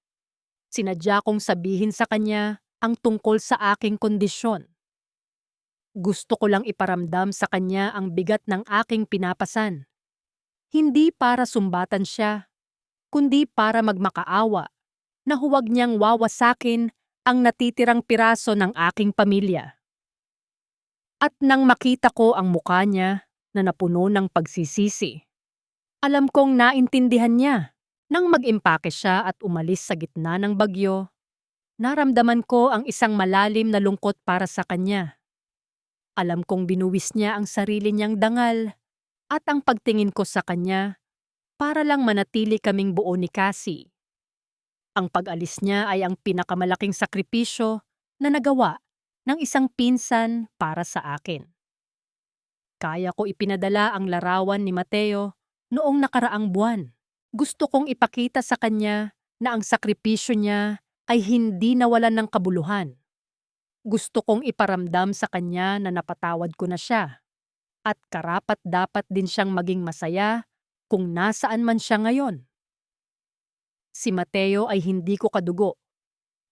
sinadya kong sabihin sa kanya ang tungkol sa aking kondisyon. Gusto ko lang iparamdam sa kanya ang bigat ng aking pinapasan. Hindi para sumbatan siya, kundi para magmakaawa na huwag niyang wawasakin ang natitirang piraso ng aking pamilya. At nang makita ko ang mukha niya na napuno ng pagsisisi, alam kong naintindihan niya. Nang mag-impake siya at umalis sa gitna ng bagyo, naramdaman ko ang isang malalim na lungkot para sa kanya. Alam kong binuwis niya ang sarili niyang dangal at ang pagtingin ko sa kanya para lang manatili kaming buo ni Cassie. Ang pag-alis niya ay ang pinakamalaking sakripisyo na nagawa ng isang pinsan para sa akin. Kaya ko ipinadala ang larawan ni Mateo noong nakaraang buwan. Gusto kong ipakita sa kanya na ang sakripisyo niya ay hindi nawalan ng kabuluhan. Gusto kong iparamdam sa kanya na napatawad ko na siya at karapat-dapat din siyang maging masaya kung nasaan man siya ngayon. Si Mateo ay hindi ko kadugo,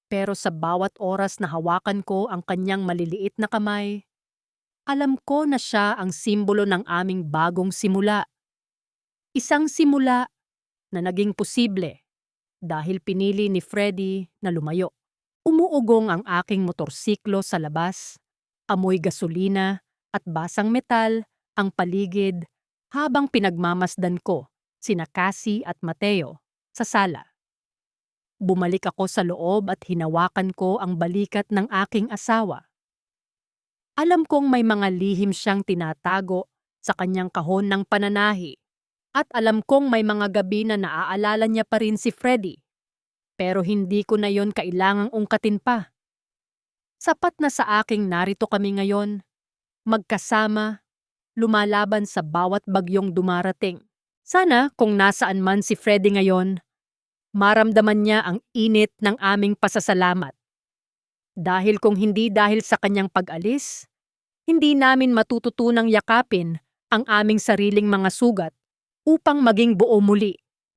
pero sa bawat oras na hawakan ko ang kanyang maliliit na kamay, alam ko na siya ang simbolo ng aming bagong simula. Isang simula na naging posible dahil pinili ni Freddy na lumayo. Umuugong ang aking motorsiklo sa labas, amoy gasolina at basang metal ang paligid habang pinagmamasdan ko sina Cassie at Mateo sa sala. Bumalik ako sa loob at hinawakan ko ang balikat ng aking asawa. Alam kong may mga lihim siyang tinatago sa kanyang kahon ng pananahi at alam kong may mga gabi na naaalala niya pa rin si Freddy. Pero hindi ko na yon kailangang ungkatin pa. Sapat na sa aking narito kami ngayon, magkasama, lumalaban sa bawat bagyong dumarating. Sana kung nasaan man si Freddy ngayon, maramdaman niya ang init ng aming pasasalamat. Dahil kung hindi dahil sa kanyang pag-alis, hindi namin matututunang yakapin ang aming sariling mga sugat upang maging buo muli.